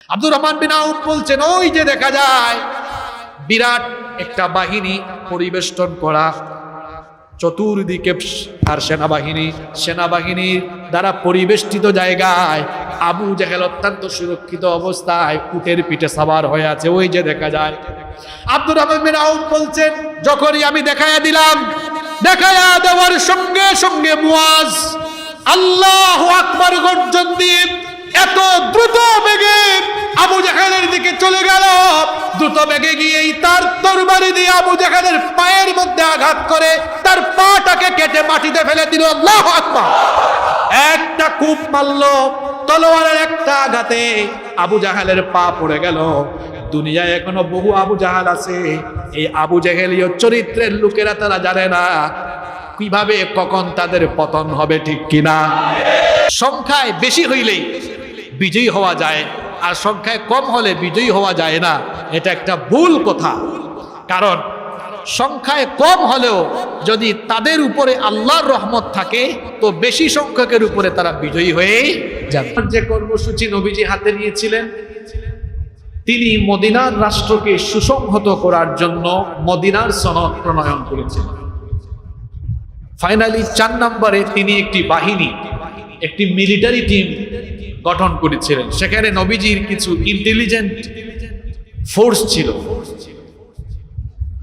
আব্দুর রহমান বিন আউফ বলছেন, ওই যে দেখা যায় বিরাট একটা বাহিনী পরিবেষ্টন করা, চতুর্দিকে আর সেনাবাহিনীর দ্বারা পরিবেষ্টিত জায়গায় আবু জেহেল অত্যন্ত সুরক্ষিত অবস্থায় উটের পিঠে সাওয়ার হয়ে আছে, ওই যে দেখা যায়। আব্দুর রহমান বিন আউফ বলছেন, যখনই আমি দেখায়া দিলাম, দেখায়া দেওয়ার সঙ্গে সঙ্গে মুয়াজ আল্লাহু আকবার গর্জন দিয়ে এত দ্রুত বেগে আবু জেহেলের দিকে চলে গেল। দ্রুত বেগে গিয়েই তার তরবারি দিয়ে আবু জেহেলের পায়ের মধ্যে আঘাত করে তার পাটাকে কেটে মাটিতে ফেলে দিল। আল্লাহু আকবার। একটা কূপ মারল, তলোয়ারের একটা আঘাতে আবু জেহেলের পা পড়ে গেল। দুনিয়ায় এখনো বহু আবু জাহাল আছে। এই আবু জেহেলীয় চরিত্রের লোকেরা তারা জানে না কিভাবে কখন তাদের পতন হবে, ঠিক কিনা? সংখ্যায় বেশি হইলেই বিজয়ী হওয়া যায়, আর সংখ্যায় কম হলে বিজয়ী হওয়া যায় না। এটা একটা ভুল কথা। কারণ সংখ্যায় কম হলেও যদি তাদের উপরে আল্লাহর রহমত থাকে, তো বেশি সংখ্যকের উপরে তারা বিজয়ী হয়ে যাবে। যে কর্মসূচি নবীজি হাতে নিয়েছিলেন, তিনি মদিনার রাষ্ট্রকে সুসংহত করার জন্য মদিনার সনদ প্রণয়ন করেছিলেন। ফাইনালি 4 নম্বরে তিনি একটি বাহিনী, একটি মিলিটারি টিম গঠন করেছিলেন। সেখানে নবীজির কিছু ইন্টেলিজেন্ট ফোর্স ছিল।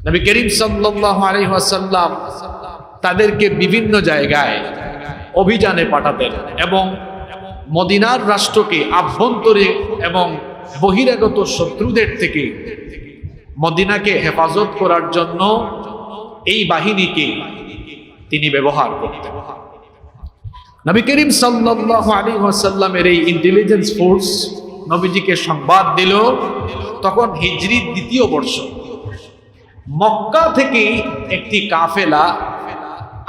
নবী করিম সাল্লাল্লাহু আলাইহি ওয়াসাল্লাম তাদেরকে বিভিন্ন জায়গায় অভিযানে পাঠাতেন এবং মদিনার রাষ্ট্রকে আভ্যন্তরে এবং বহিরাগত শত্রুদের থেকে মদিনাকে হেফাজত করার জন্য এই বাহিনীকে তিনি ব্যবহার করতেন। নবী করিম সাল্লাল্লাহু আলাইহি ওয়াসাল্লামের এই ইন্টেলিজেন্স ফোর্স নবীজিকে সংবাদ দিল, তখন হিজরির 2য় বর্ষ, মক্কা থেকে একটি কাফেলা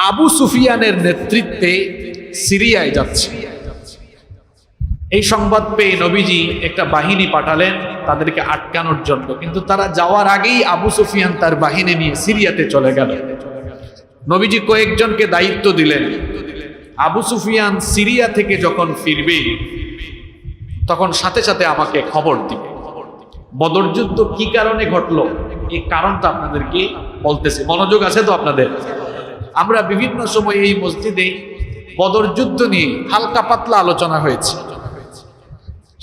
আবু সুফিয়ানের নেতৃত্বে সিরিয়ায় যাচ্ছে। এই সংবাদ পেয়ে নবীজি একটা বাহিনী পাঠালেন তাদেরকে আটকানোর জন্য, কিন্তু তারা যাওয়ার আগেই আবু সুফিয়ান তার বাহিনী নিয়ে সিরিয়াতে চলে গেল। নবীজি কয়েকজনকে দায়িত্ব দিলেন, আবু সুফিয়ান সিরিয়া থেকে যখন ফিরবে তখন সাথে সাথে আমাকে খবর দিবে। বদর যুদ্ধ কি কারণে ঘটলো এই কারণটা আপনাদেরকে বলতেছে, মনোযোগ আছে তো আপনাদের? আমরা বিভিন্ন সময় এই মসজিদে বদর যুদ্ধ নিয়ে হালকা পাতলা আলোচনা হয়েছে,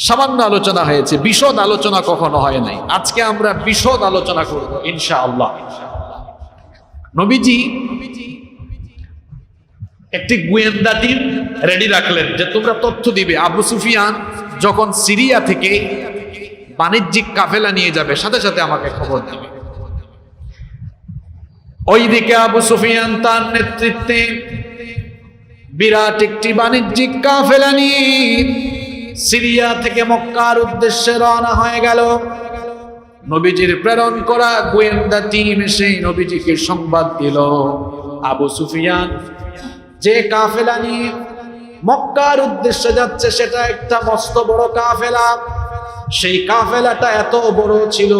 সামান্য আলোচনা হয়েছে, বিশদ আলোচনা কখনো হয় নাই। আজকে আমরা বিশদ আলোচনা করব ইনশাআল্লাহ। নবীজি একটি গোয়েন্দা টিম রেডি রাখলেন যে তোমরা তথ্য দিবে আবু সুফিয়ান যখন সিরিয়া থেকে বাণিজ্যিক কাফেলা নিয়ে যাবে সাথে সাথে আমাকে খবর দিবে। ওইদিকে আবু সুফিয়ান তার নেতৃত্বে বিরাট একটি বাণিজ্যিক কাফেলা নিয়ে সিরিয়া থেকে মক্কার উদ্দেশ্যে রওনা হয়ে গেল। নবীজির প্রেরণ করা গোয়েন্দা টিম এসে নবীজিকে সংবাদ দিল, আবু সুফিয়ান যে কাফেলা নিয়ে মক্কার উদ্দেশ্যে যাচ্ছে সেটা একটা মস্ত বড় কাফেলা। সেই কাফেলাটা এত বড় ছিল,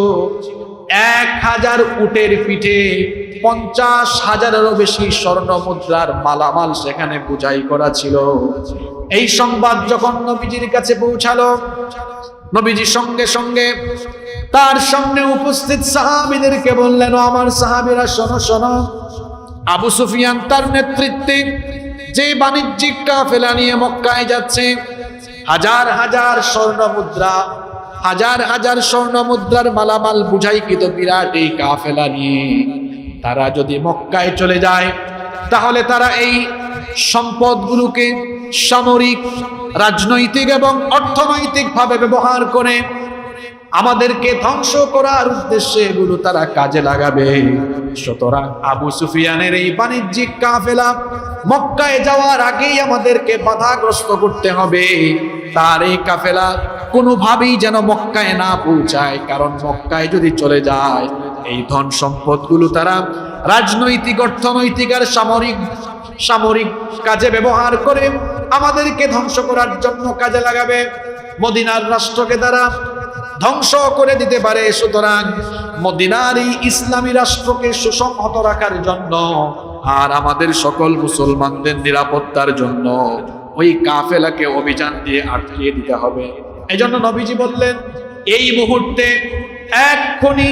1000 উটের পিঠে 50,000-এরও বেশি স্বর্ণ মুদ্রার মালামাল সেখানে বোঝাই করা ছিল। এই সংবাদ যখন নবীজির কাছে পৌঁছালো, নবীজি সঙ্গে সঙ্গে তার সামনে উপস্থিত সাহাবীদেরকে বললেন, আমার সাহাবীরা শোনো শোনো, আবু সুফিয়ান তার নেতৃত্বে যে বাণিজ্যিক কাফেলা নিয়ে মক্কায় যাচ্ছে, হাজার হাজার স্বর্ণ মুদ্রা, হাজার হাজার স্বর্ণ মুদ্রার মালামাল বুঝাইকৃত বিরাট এই কাফেলা নিয়ে তারা যদি মক্কায় চলে যায়, তাহলে তারা এই সম্পদগুলোকে সামরিক, রাজনৈতিক এবং অর্থনৈতিক ভাবে ব্যবহার করে আমাদেরকে ধ্বংস করার উদ্দেশ্যে এগুলো তারা কাজে লাগাবে। সুতরাং আবু সুফিয়ানের এই বাণিজ্যিক কাফেলা মক্কায় যাওয়ার আগেই আমাদেরকে বাধাগ্রস্ত করতে হবে। তার এই কাফেলা কোনোভাবেই যেন মক্কায় না পৌঁছায়, কারণ মক্কায় যদি চলে যায় এই ধন সম্পদগুলো তারা রাজনৈতিক, অর্থনৈতিক আর সামরিক কাজে ব্যবহার করে আমাদেরকে ধ্বংস করার জন্য কাজে লাগাবে, মদিনার রাষ্ট্রকে তারা ধ্বংস করে দিতে পারে। সুতরাং মদিনার এই ইসলামী রাষ্ট্রকে সুসংহত রাখার জন্য আর আমাদের সকল মুসলমানদের নিরাপত্তার জন্য ওই কাফেলাকে অভিযান দিয়ে আটকিয়ে দিতে হবে। এজন্য নবীজি বললেন, এই মুহূর্তে এক্ষুনি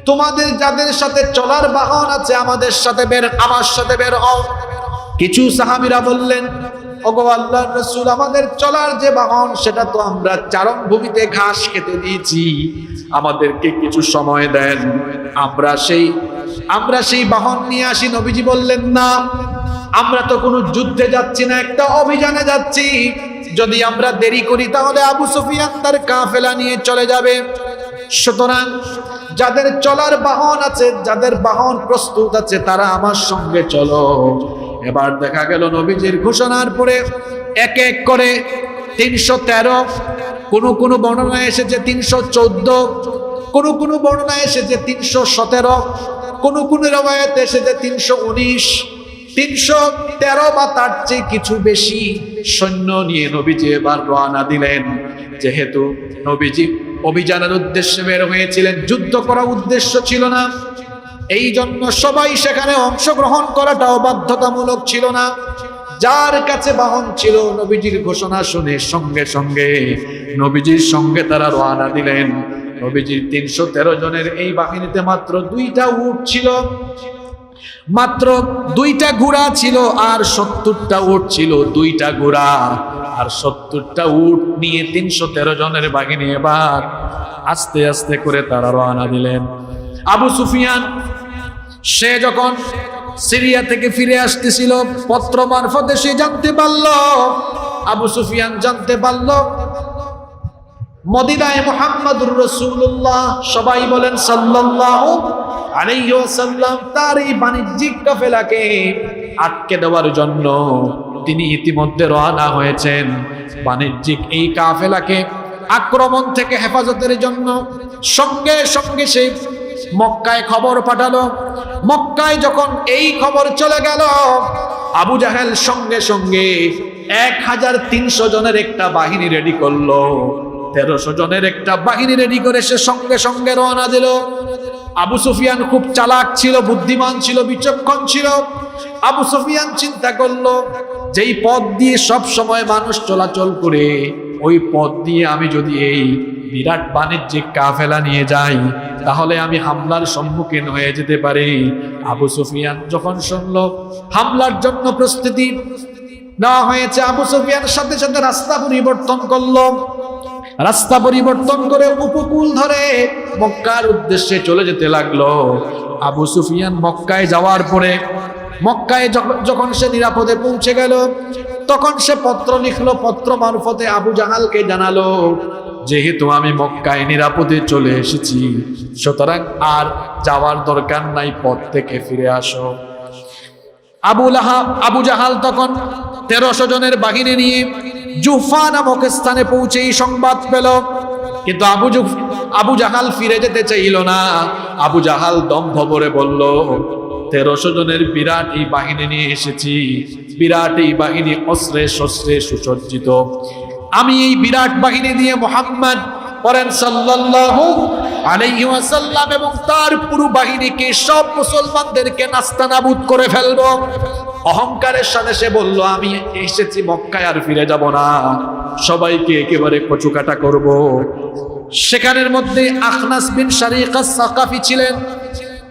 তোমাদের যাদের সাথে চলার বাহন আছে আমার সাথে বের হও। কিছু সাহাবীরা বললেন, ওগো আল্লাহর রাসূল, আমাদের চলার যে বাহন সেটা তো আমরা চারণ ভূমিতে ঘাস খেতে দিয়েছি, আমাদেরকে কিছু সময় দেন, আমরা সেই বাহন নিয়ে আসি। নবীজি বললেন, না, আমরা তো কোনো যুদ্ধে যাচ্ছি না, একটা অভিযানে যাচ্ছি। যদি আমরা দেরি করি তাহলে আবু সুফিয়ান তার কাফেলা নিয়ে চলে যাবে। সুতরাং যাদের চলার বাহন আছে, যাদের বাহন প্রস্তুত আছে, তারা আমার সঙ্গে চলো। এবার দেখা গেল নবীজির ঘোষণার পরে এক এক করে 313, কোন বর্ণনায় এসেছে 314, কোন বর্ণনায় এসেছে 317, কোন রওয়ায়াতে এসেছে 319, 313 বা তার চেয়ে কিছু বেশি সৈন্য নিয়ে নবীজি এবার রওনা দিলেন। যেহেতু নবীজি অভিযানের উদ্দেশ্যে বের হয়েছিলেন, যুদ্ধ করার উদ্দেশ্য ছিল না, এই জন্য সবাই সেখানে অংশগ্রহণ করাটাও বাধ্যতামূলক ছিল না। যার কাছে বাহন ছিল, নবীজির ঘোষণা শুনে সঙ্গে সঙ্গে নবীজির সঙ্গে তারা রওনা দিলেন। নবীজির 313 জনের এই বাহিনীতে মাত্র 2টা উট ছিল, মাত্র 2টা ঘোড়া ছিল, আর 70টা উট ছিল। 2টা ঘোড়া আর 70টা উট নিয়ে 313 জনের বাহিনী এবার আস্তে আস্তে করে তারা রওনা দিলেন। আবু সুফিয়ান সে যখন সিরিয়া থেকে ফিরে আসতেছিল, পত্র মারফতে সে জানতে পারল, আবু সুফিয়ান জানতে পারল মদিনায় মুহাম্মদুর রাসূলুল্লাহ, সবাই বলেন সাল্লাল্লাহু আলাইহি ওয়াসাল্লাম, তার এই বাণিজ্যিক কাফেলাকে আটকে দেওয়ার জন্য তিনি ইতিমধ্যে রওনা হয়েছেন। বাণিজ্যিক এই কাফেলাকে আক্রমণ থেকে হেফাজতের জন্য সঙ্গে সঙ্গে সে মক্কায় খবর পাঠালো। মক্কায় যখন এই খবর চলে গেল, আবু জাহেল সঙ্গে সঙ্গে 1300 জনের একটা বাহিনী রেডি করলো। 1300 জনের একটা বাহিনী রেডি করে সে সঙ্গে সঙ্গে রওনা দিল। আবু সুফিয়ান খুব চালাক ছিল, বুদ্ধিমান ছিল, বিচক্ষণ ছিল। আবু সুফিয়ান চিন্তা করলো, যেই পথ দিয়ে সব সময় মানুষ চলাচল করে, ওই পথ দিয়ে আমি যদি এই বিরাট বাণিজ্যিক কাফেলা নিয়ে যাই, তাহলে আমি হামলার সম্মুখীন হয়ে যেতে পারি। আবু সুফিয়ান যখন শুনলো হামলার জন্য প্রস্তুতি নেওয়া হয়েছে, আবু সুফিয়ান সাথে সাথে রাস্তা পরিবর্তন করলো। রাস্তা পরিবর্তন করে উপকূল ধরে মক্কার উদ্দেশ্যে চলে যেতে লাগলো। আবু সুফিয়ান মক্কায় যাওয়ার পরে, মক্কায় যখন সে নিরাপদে পৌঁছে গেল, তখন সে পত্র লিখলো, পত্র মারফতে আবু জাহালকে জানালো, যেহেতু আমি মক্কায় নিরাপদে চলে এসেছি, সুতরাং আর যাওয়ার দরকার নাই, পথ থেকে ফিরে আসো। আবু জাহাল তখন 1300 জনের বাহিনী নিয়ে জুফা নামক স্থানে পৌঁছে এই সংবাদ পেল, কিন্তু আবু জাহাল ফিরে যেতে চাইল না। আবু জাহাল দম্ভ ভরে বলল, 1300 জনের বিরাট এই বাহিনী নিয়ে এসেছি, বিরাট এই বাহিনী অস্ত্রে শস্ত্রে সুসজ্জিত, আমি এই বিরাট বাহিনী দিয়ে মুহাম্মদ পরেন সাল্লাল্লাহু আলাইহি ওয়াসাল্লাম এবং তার পুরো বাহিনীকে, সব মুসলমানদেরকে নাস্তানাবুদ করে ফেলবো। অহংকারের সাথে সে বলল, আমি এসেছি মক্কায়, আর ফিরে যাব না, সবাইকে একেবারে কচুকাটা করব। সেখানের মধ্যে আখনাস বিন শারিক আস-সাকাফি ছিলেন,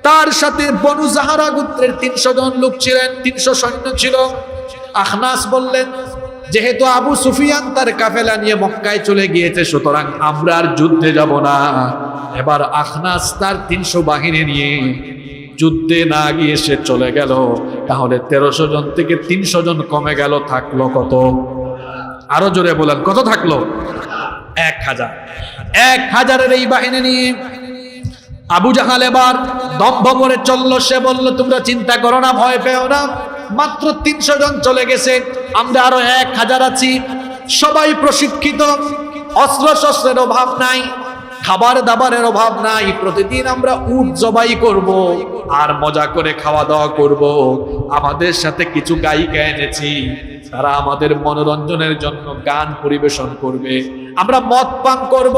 তার সাথে বনু জাহারা গোত্রের 300 জন লোক ছিলেন, 300 সৈন্য ছিল। আখনাস বললেন, যেহেতু আবু সুফিয়ান তার কাফেলা নিয়ে মক্কায় চলে গিয়েছে, সুতরাং আমরা আর যুদ্ধে যাব না। এবার আখনাস তার 300 বাহিনী নিয়ে যুদ্ধে না গিয়ে সে চলে গেল। তাহলে 1300 জন থেকে 300 জন কমে গেল, থাকলো কত? আরো জোরে বলেন, কত থাকলো? 1000। 1000-এর এই বাহিনী নিয়ে আবু জাহাল এবার দম্ভ করে চললো। সে বলল, তোমরা চিন্তা করো না, ভয় পেও না, মাত্র 300 জন চলে গেছে, আমরা আরো 1000 আছি, সবাই প্রশিক্ষিত, অস্ত্র শস্ত্রের অভাব নাই, খাবার দাবারের অভাব নাই, প্রতিদিন আমরা উট জবাই করব আর মজা করে খাওয়া দাওয়া করব। আমাদের সাথে কিছু গায়িকা এনেছি, তারা আমাদের মনোরঞ্জনের জন্য গান পরিবেশন করবে, আমরা মদ পান করব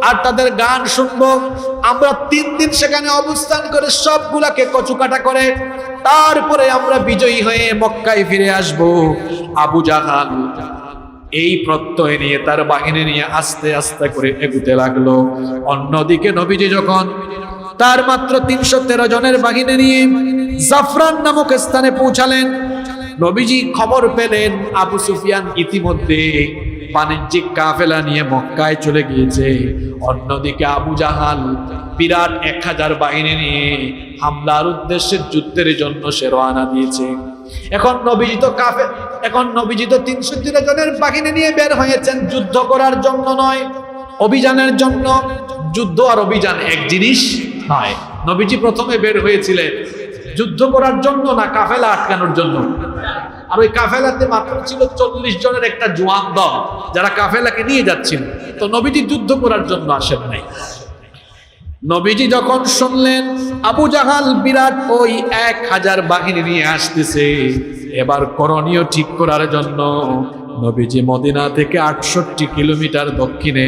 আর তাদের গান শুনবো। আমরা 3 দিন সেখানে অবস্থান করে সবগুলাকে কচুকাটা করে তারপরে আমরা বিজয়ী হয়ে মক্কায় ফিরে আসব। আবু জাহাল এই প্রত্যয় নিয়ে তার বাহিনী নিয়ে আস্তে আস্তে করে এগুতে লাগলো। অন্যদিকে নবীজি যখন তার মাত্র 313 জনের বাহিনী নিয়ে জাফরান নামক স্থানে পৌঁছালেন, নবীজি খবর পেলেন আবু সুফিয়ান ইতিমধ্যে বাণিজ্যিক কাফেলা নিয়ে মক্কায় চলে গিয়েছে। অন্যদিকে আবু জাহাল বিরাট 1000 বাহিনী নিয়ে হামলার উদ্দেশ্যে যুদ্ধের জন্য সে রওনা দিয়েছে। এখন নবীজি তো 313 জনের বাহিনী নিয়ে বের হয়েছেন যুদ্ধ করার জন্য নয়, অভিযানের জন্য। যুদ্ধ আর অভিযান এক জিনিস নয়। নবীজি প্রথমে বের হয়েছিলেন যুদ্ধ করার জন্য না কাফেলা আটকানোর জন্য। আর ওই কাফেলাতে মাত্র ছিল 40 জনের একটা জওয়ান দল যারা কাফেলাকে নিয়ে যাচ্ছিল। তো নবীজি যুদ্ধ করার জন্য আসেন নাই। নবীজি যখন শুনলেন আবু জাহাল বিরাট ওই 1000 বাহিনী নিয়ে আসতেছে, এবার করণীয় ঠিক করার জন্য নবীজি মদিনা থেকে 68 কিলোমিটার দক্ষিণে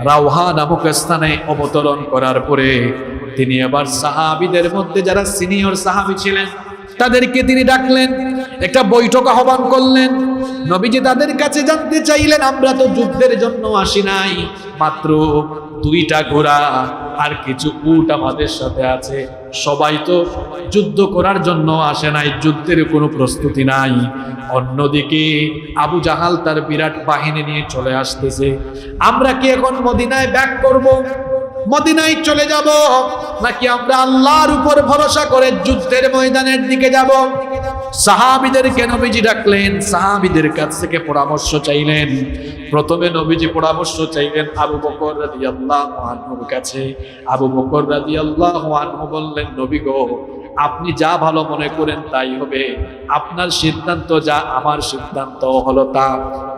রাওহা নামক স্থানে অবতরণ করার পরে তিনি এবার সাহাবীদের মধ্যে যারা সিনিয়র সাহাবী ছিলেন তাদেরকে তিনি ডাকলেন, একটা বৈঠক আহ্বান করলেন। নবীজি তাদের কাছে জানতে চাইলেন, আমরা তো যুদ্ধের জন্য আসি নাই, মাত্র 2টা ঘোড়া আর কিছু উট আমাদের সাথে আছে, সবাই তো যুদ্ধ করার জন্য আসে নাই, যুদ্ধের কোনো প্রস্তুতি নাই। অন্যদিকে আবু জাহাল তার বিরাট বাহিনী নিয়ে চলে আসতেছে, আমরা কি এখন মদিনায় ব্যাক করব, মদিনায় চলে যাব, নাকি আমরা আল্লাহর উপর ভরসা করে যুদ্ধের ময়দানের দিকে যাব? সাহাবীদেরকে নবীজি ডাকলেন, সাহাবীদের কাছ থেকে পরামর্শ চাইলেন। প্রথমে নবীজি পরামর্শ চাইলেন আবু বকর রাদিয়াল্লাহু আনহুর কাছে। আবু বকর রাদিয়াল্লাহু আনহু বললেন, নবী গো, আপনি যা ভালো মনে করেন তাই হবে, আপনার সিদ্ধান্ত যা, আমার সিদ্ধান্ত হলো তা।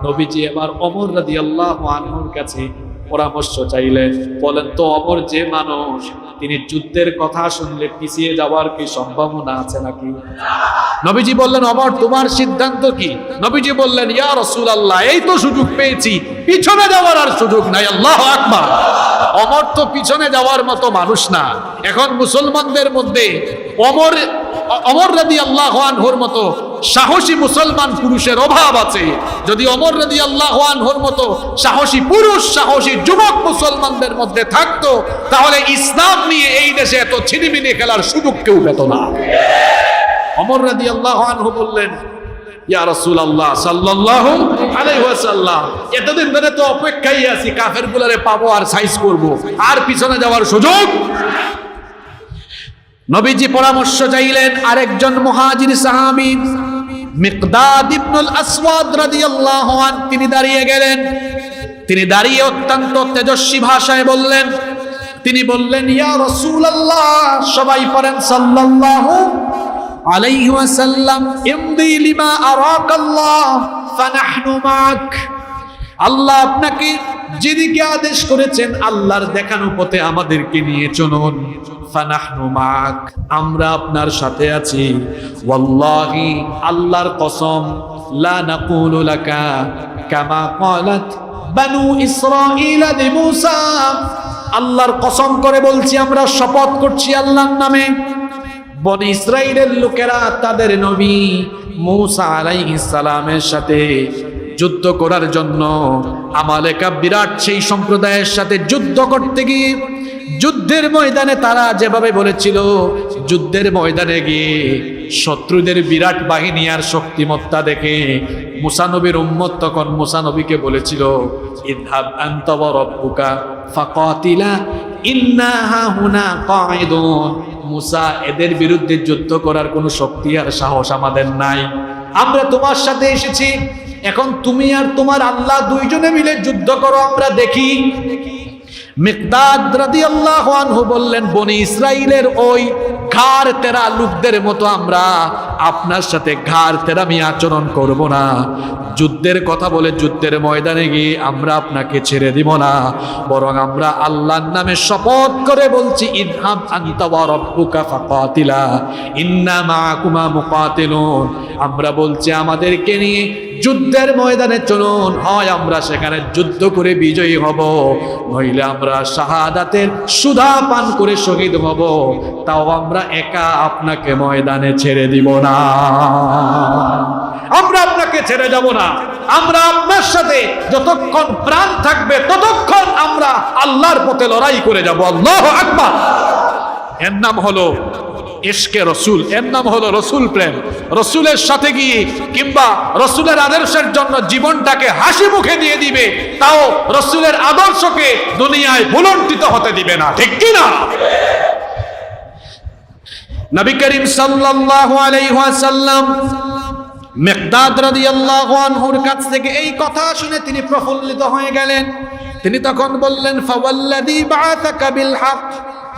নবীজি এবার ওমর রাদিয়াল্লাহু আনহুর কাছে পরামর্শ চাইলেন। বলেন তো ওমর যে মানুষ, তিনি যুদ্ধের কথা শুনলে পিছিয়ে যাওয়ার কি সম্ভাবনা আছে নাকি? নবীজি বললেন, ওমর তোমার সিদ্ধান্ত কি? নবীজি বললেন, ইয়া রাসূলুল্লাহ, এই তো সুযোগ পেয়েছি, পিছনে যাওয়ার আর সুযোগ নাই। আল্লাহু আকবার। ওমর তো পিছনে যাওয়ার মতো মানুষ না। এখন মুসলমানদের মধ্যে ওমর রাদিয়াল্লাহু আনহুর মতো সাহসী মুসলমান পুরুষের অভাব আছে। যদি ওমর রাদিয়াল্লাহু আনহুর মতো সাহসী পুরুষ, সাহসী যুবক মুসলমানদের মধ্যে থাকতো, তাহলে ইসলাম নিয়ে এই দেশে এত ছিনিমিনি খেলার সুযোগ কেউ পেত না। ওমর রাদিয়াল্লাহু আনহু বললেন, ইয়া রাসূলুল্লাহ সাল্লাল্লাহু আলাইহি ওয়াসাল্লাম, এতদিন ধরে তো অপেক্ষায় আছি, কাফেরগুলোরে পাবো আর সাইজ করব, আর পিছনে যাওয়ার সুযোগ। নবীজি পরামর্শ চাইলেন আরেকজন মুহাজির সাহাবী মিকদাদ ইবনুল আসওয়াদ রাদিয়াল্লাহু আনহু, তিনি দাঁড়িয়ে গেলেন। তিনি দাঁড়িয়ে অত্যন্ত তেজস্বী ভাষায় বললেন, তিনি বললেন, ইয়া রাসূলুল্লাহ, সবাই পড়েন সাল্লাল্লাহু আলাইহি ওয়াসাল্লাম, ইমদি লিমা আরাকাল্লাহ ফানাহনু মাক। আল্লাহ আপনাকে যেদিকে আদেশ করেছেন, আল্লাহর দেখানো পথে আমাদেরকে নিয়ে চলুন। ফানাহনু মাক, আমরা আপনার সাথে আছি। ওয়াল্লাহি, আল্লাহর কসম, লা নাকুলু লাকা কামা ক্বালাত বানু ইসরাঈল লিমূসা, আল্লাহর কসম করে বলছি, আমরা শপথ করছি আল্লাহর নামে, বনি ইসরাঈলের লোকেরা তাদের নবী মূসা আলাইহিস সালামের সাথে যুদ্ধ করার জন্য আমালেকা বিরাট সেই সম্প্রদায়ের সাথে যুদ্ধ করতে গিয়ে যুদ্ধের ময়দানে তারা যেভাবে বলেছিল, যুদ্ধের ময়দানে গিয়ে শত্রুদের বিরাট বাহিনী আর শক্তিমত্তা দেখে মুসা নবীর উম্মত তখন মুসা নবীকে বলেছিল, ইযহাব আনতা ওয়া রাব্বুকা ফাকাতিলা ইন্না হাহুনা কাঈদুন। মুসা, এদের বিরুদ্ধে যুদ্ধ করার কোনো শক্তি আর সাহস আমাদের নাই, আমরা তোমার সাথে এসেছি, এখন তুমি আর তোমার আল্লাহ দুইজনে মিলে যুদ্ধ করো, আমরা দেখি। মিকদাদ রাদিয়াল্লাহু আনহু বললেন, বনি ইসরাইলের ওই ঘাড় তেরা লোকদের মতো আমরা আপনার সাথে ঘাড় তেরামি আচরণ করব না। যুদ্ধের কথা বলে যুদ্ধের ময়দানে গিয়ে আমরা আপনাকে ছেড়ে দিব না, বরং আমরা আল্লাহর নামে শপথ করে বলছি, ইযহাব আনতা ওয়া রাব্বুকা ফাকাতিলা ইন্না মাআকুমা মুকাতিলুন। আমরা বলছি আমাদেরকে নিয়ে যুদ্ধের ময়দানে চলুন, হয় আমরা সেখানে যুদ্ধ করে বিজয়ী হব, নইলে আমরা শাহাদাতের সুধা পান করে শহীদ হব, তাও আমরা একা আপনাকে ময়দানে ছেড়ে দিব না। আমরা আপনাকে ছেড়ে যাব না, আমরা আপনার সাথে যতক্ষণ প্রাণ থাকবে ততক্ষণ আমরা আল্লাহর পথে লড়াই করে যাব। আল্লাহু আকবার। এর নাম হলো ইশকে রসুল, এর নাম হলো রসুল প্রেম। রসুলের সাথে গিয়ে কিংবা রসুলের আদর্শের জন্য জীবনটাকে হাসি মুখে দিয়ে দিবে, তাও রসুলের আদর্শকে দুনিয়ায় ভুলণ্ঠিত হতে দিবে না, ঠিক কি না? নবী করিম সাল্লাল্লাহু আলাইহি ওয়াসাল্লাম মিকদাদ রাদিয়াল্লাহু আনহুর কাছ থেকে এই কথা শুনে তিনি প্রফুল্লিত হয়ে গেলেন। তিনি তখন বললেন, ফাওয়াল্লাযী বাআসাকা বিল হক।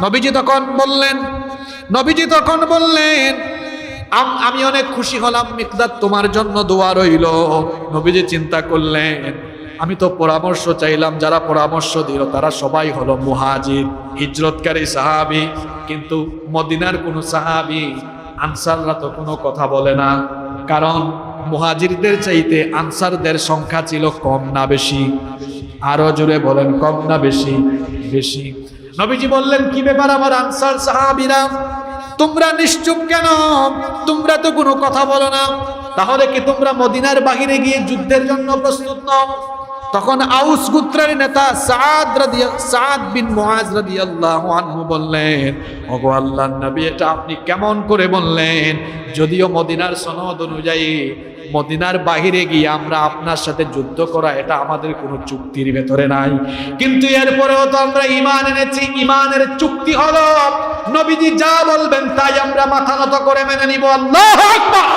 নবীজি তখন বললেন, আমি অনেক খুশি হলাম মিকদাদ, তোমার জন্য দোয়া রইল। নবীজি চিন্তা করলেন, আমি তো পরামর্শ চাইলাম, যারা পরামর্শ দিল তারা সবাই হলো মুহাজির, হিজরতকারী সাহাবী, কিন্তু মদিনার কোনো সাহাবী আনসাররা তো কোনো কথা বলে না, কারণ মুহাজিরদের চাইতে আনসারদের সংখ্যা ছিল কম না বেশি? আরো জোরে বলেন, কম না বেশি? বেশি। নবীজি বললেন, কি ব্যাপার আমার আনসার সাহাবীরা, তোমরা নিশ্চুপ কেন? তোমরা তো কোনো কথা বলো না, তাহলে কি তোমরা মদিনার বাহিরে গিয়ে যুদ্ধের জন্য প্রস্তুত নও? তখন আউস গোত্রের নেতা সাদ বিন মুআজ রাদিয়াল্লাহু আনহু বললেন, ওগো আল্লাহর নবী, এটা আপনি কেমন করে বললেন? যদিও মদিনার সনদ অনুযায়ী মদিনার বাহিরে গিয়ে আমরা আপনার সাথে যুদ্ধ করা এটা আমাদের কোনো চুক্তির ভেতরে নাই, কিন্তু এরপরেও তো আমরা ঈমান এনেছি। ঈমানের চুক্তি হলো নবীজি যা বলবেন তাই আমরা মাথা নত করে মেনে নিব। আল্লাহু আকবার।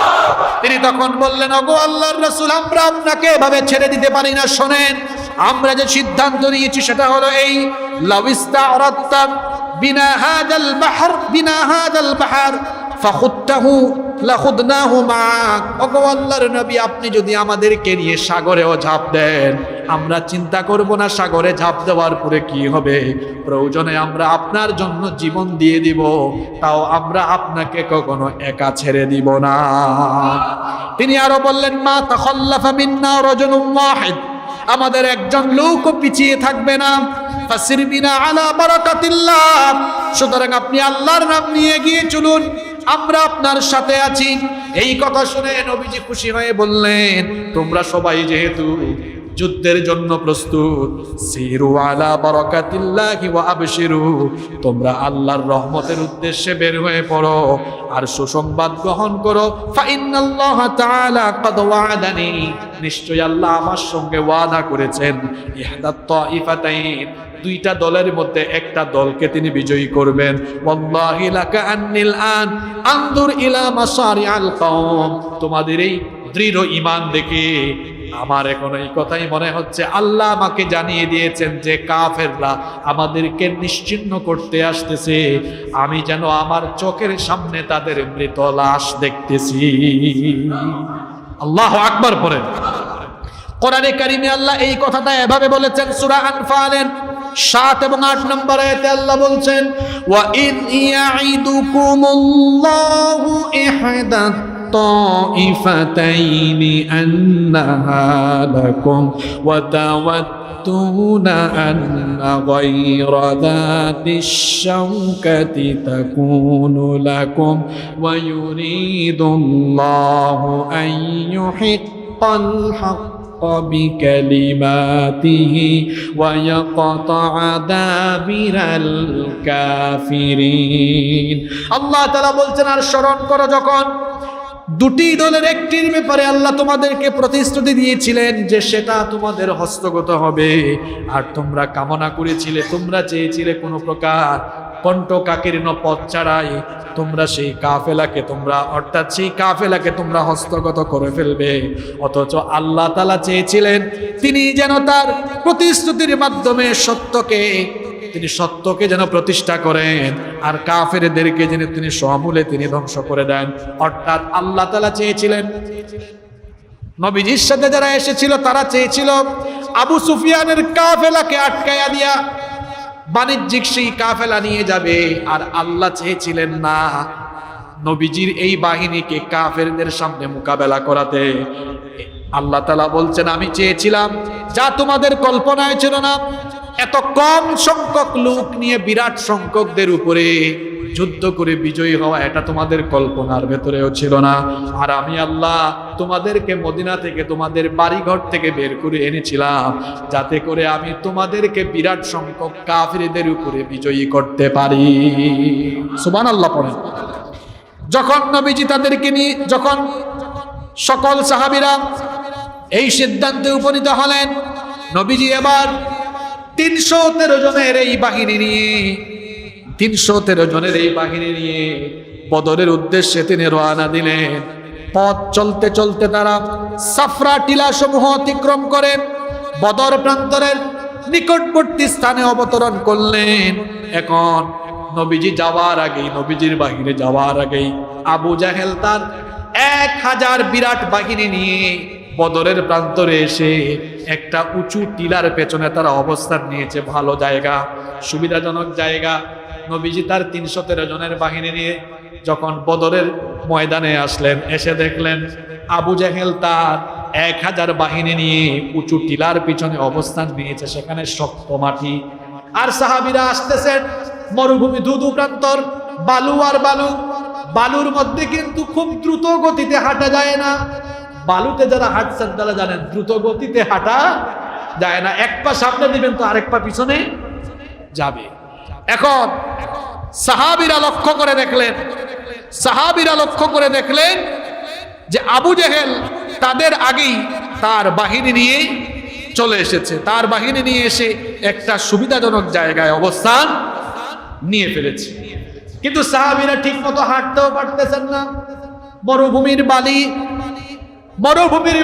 তিনি তখন বললেন, ওগো আল্লাহর রাসূল, আমরা আপনাকে এভাবে ছেড়ে দিতে পারি না। শোনেন, আমরা যে সিদ্ধান্ত নিয়েছি সেটা হলো এই, লাউইস্তারাত্তা বিনা হাযাল বাহর ফাখুদতাহু লাখুদনাহু মাক। ওগো আল্লাহর নবী, আপনি যদি আমাদেরকে নিয়ে সাগরেও ঝাঁপ দেন, আমরা চিন্তা করব না সাগরে ঝাঁপ দেওয়ার পরে কি হবে, প্রয়োজনে আমরা আপনার জন্য জীবন দিয়ে দিব, তাও আমরা আপনাকে কখনো একা ছেড়ে দিব না। তিনি আরো বললেন, মা তাখাল্লাফা মিন্না রাজুলুন ওয়াহিদ, আমাদের একজন লোকও পিছিয়ে থাকবে না। ফাসির বিনা আলা বারাকাতিল্লাহ, সুতরাং আপনি আল্লাহর নাম নিয়ে গিয়ে চলুন, আমরা আপনার সাথে আছি। এই কথা শুনে নবীজি খুশি হয়ে বললেন, তোমরা সবাই যেহেতু যুদ্ধের জন্য প্রস্তুত, সিরু আলা বারাকাতিল্লাহি ওয়া আবশিরু, তোমরা আল্লাহর রহমতের উদ্দেশ্যে বের হয়ে পড়ো আর সুসংবাদ গ্রহণ করো। ফা ইন্নাল্লাহ তাআলা ক্বাদ ওয়া'দানি, নিশ্চয় আল্লাহ আমার সঙ্গে ওয়াদা করেছেন, ইহদাত তাইফাতাইন, দুইটা দলের মধ্যে একটা দলকে তিনি বিজয়ী করবেন। ওয়াল্লাহি লাকা আন্নিল আন আনজুর ইলা মাসারিআল কওম, তোমাদের এই দৃঢ় ঈমান দেখে আমার এখন এই কথাই মনে হচ্ছে, আল্লাহ আমাকে জানিয়ে দিয়েছেন যে কাফেররা আমাদেরকে নিশ্চিহ্ন করতে আসতেছে, আমি যেন আমার চোখের সামনে তাদের মৃত লাশ দেখতেছি। আল্লাহু আকবার পড়েন। কোরআনে কারিমে আল্লাহ এই কথাটা এভাবে বলেছেন, সূরা আনফালের 7 এবং 8 নম্বর আয়াতে আল্লাহ বলছেন, ওয়া ইন ইয়াইদুকুমুল্লাহু ইহদাত তাইফাতাইনি আন্নাহা লাকুম ওয়া তাওয়াত্তুনা আন্না গায়রা যাতিশ শাওকাতি তাকুনু লাকুম ওয়া ইউরিদুল্লাহু আন ইউহিক্কাল হক بكلماته ويقطع دابر الكافرين। আল্লাহ তাআলা বলছেন, আর স্মরণ করো যখন দুটি দলের একটির ব্যাপারে আল্লাহ তোমাদেরকে প্রতিশ্রুতি দিয়েছিলেন যে সেটা তোমাদের হস্তগত হবে, আর তোমরা কামনা করেছিলে, তোমরা চেয়েছিলে কোনো প্রকার কণ্ঠকাকীর্ণ পথ ছাড়াই তোমরা সেই কাফেলাকে তোমরা হস্তগত করে ফেলবে। অথচ আল্লাহ তাআলা চেয়েছিলেন তিনি যেন তার প্রতিশ্রুতির মাধ্যমে সত্যকে যেন প্রতিষ্ঠা করেন, আর কাফেরদেরকে যেন তিনি সমূলে তিনি ধ্বংস করে দেন। অর্থাৎ আল্লাহ তাআলা চেয়েছিলেন, নবীজির সাথে যারা এসেছিল তারা চেয়েছিল আবু সুফিয়ানের কাফেলাকে আটকায়া দিয়া বাণিজ্যিক সেই কাফেলা নিয়ে যাবে, আর আল্লাহ চেয়েছিলেন না, নবীজির এই বাহিনীকে কাফেরদের সামনে মোকাবেলা করাতে। আল্লাহ তাআলা বলছেন, আমি চেয়েছিলাম যা তোমাদের কল্পনায় ছিল না, এত কম সংখ্যক লোক নিয়ে বিরাট সংখ্যকদের উপরে যুদ্ধ করে বিজয়ী হওয়া এটা তোমাদের কল্পনার ভেতরেও ছিল না। আর আমি আল্লাহ তোমাদেরকে মদিনা থেকে, তোমাদের বাড়িঘর থেকে বের করে এনেছিলাম যাতে করে আমি তোমাদেরকে বিরাট সংখ্যক কাফিরদের উপরে বিজয়ী করতে পারি। সুবহানাল্লাহ পড়েন। যখন নবীজি তাদেরকে নিয়ে, যখন সকল সাহাবীরা এই সিদ্ধান্তে উপনীত হলেন, নবীজি এবার 313 জনের এই বাহিনী নিয়ে, 313 জনের এই বাহিনী নিয়ে বদরের উদ্দেশ্যে তিনি রওনা দিলেন। পথ চলতে চলতে তারা সাফরা টিলা সমূহ অতিক্রম করে বদর প্রান্তরের নিকটবর্তী স্থানে অবতরণ করলেন। এখন নবীজি যাওয়ার আগেই, নবীজির বাহিনী যাওয়ার আগেই আবু জাহেল তার 1000 বিরাট বাহিনী নিয়ে বদরের প্রান্তরে এসে একটা উঁচু টিলার পেছনে তারা অবস্থান নিয়েছে। ভালো জায়গা, সুবিধাজনক জায়গা। নবীজি তার 313 জনের বাহিনী নিয়ে যখন বদরের ময়দানে আসলেন, এসে দেখলেন আবু জাহেল তার 1000 বাহিনী নিয়ে উঁচু টিলার পিছনে অবস্থান নিয়েছে, সেখানে শক্ত মাটি। আর সাহাবীরা আসতেছেন, মরুভূমি, ধুধু প্রান্তর, বালু আর বালু। বালুর মধ্যে কিন্তু খুব দ্রুত গতিতে হাঁটা যায় না। বালুতে যারা হাঁটছেন তারা জানেন দ্রুত গতিতে হাঁটা যায় না। এক পা সামনে দিবেন তো আরেক পা পিছনে যাবে। এখন সাহাবীরা লক্ষ্য করে দেখলেন যে আবু জেহেল তাদের আগেই তার বাহিনী নিয়ে চলে এসেছে। তার বাহিনী নিয়ে এসে একটা সুবিধাজনক জায়গায় অবস্থান নিয়ে ফেলেছে। কিন্তু সাহাবীরা ঠিক মতো হাঁটতেও পারতেছেন না। মরুভূমির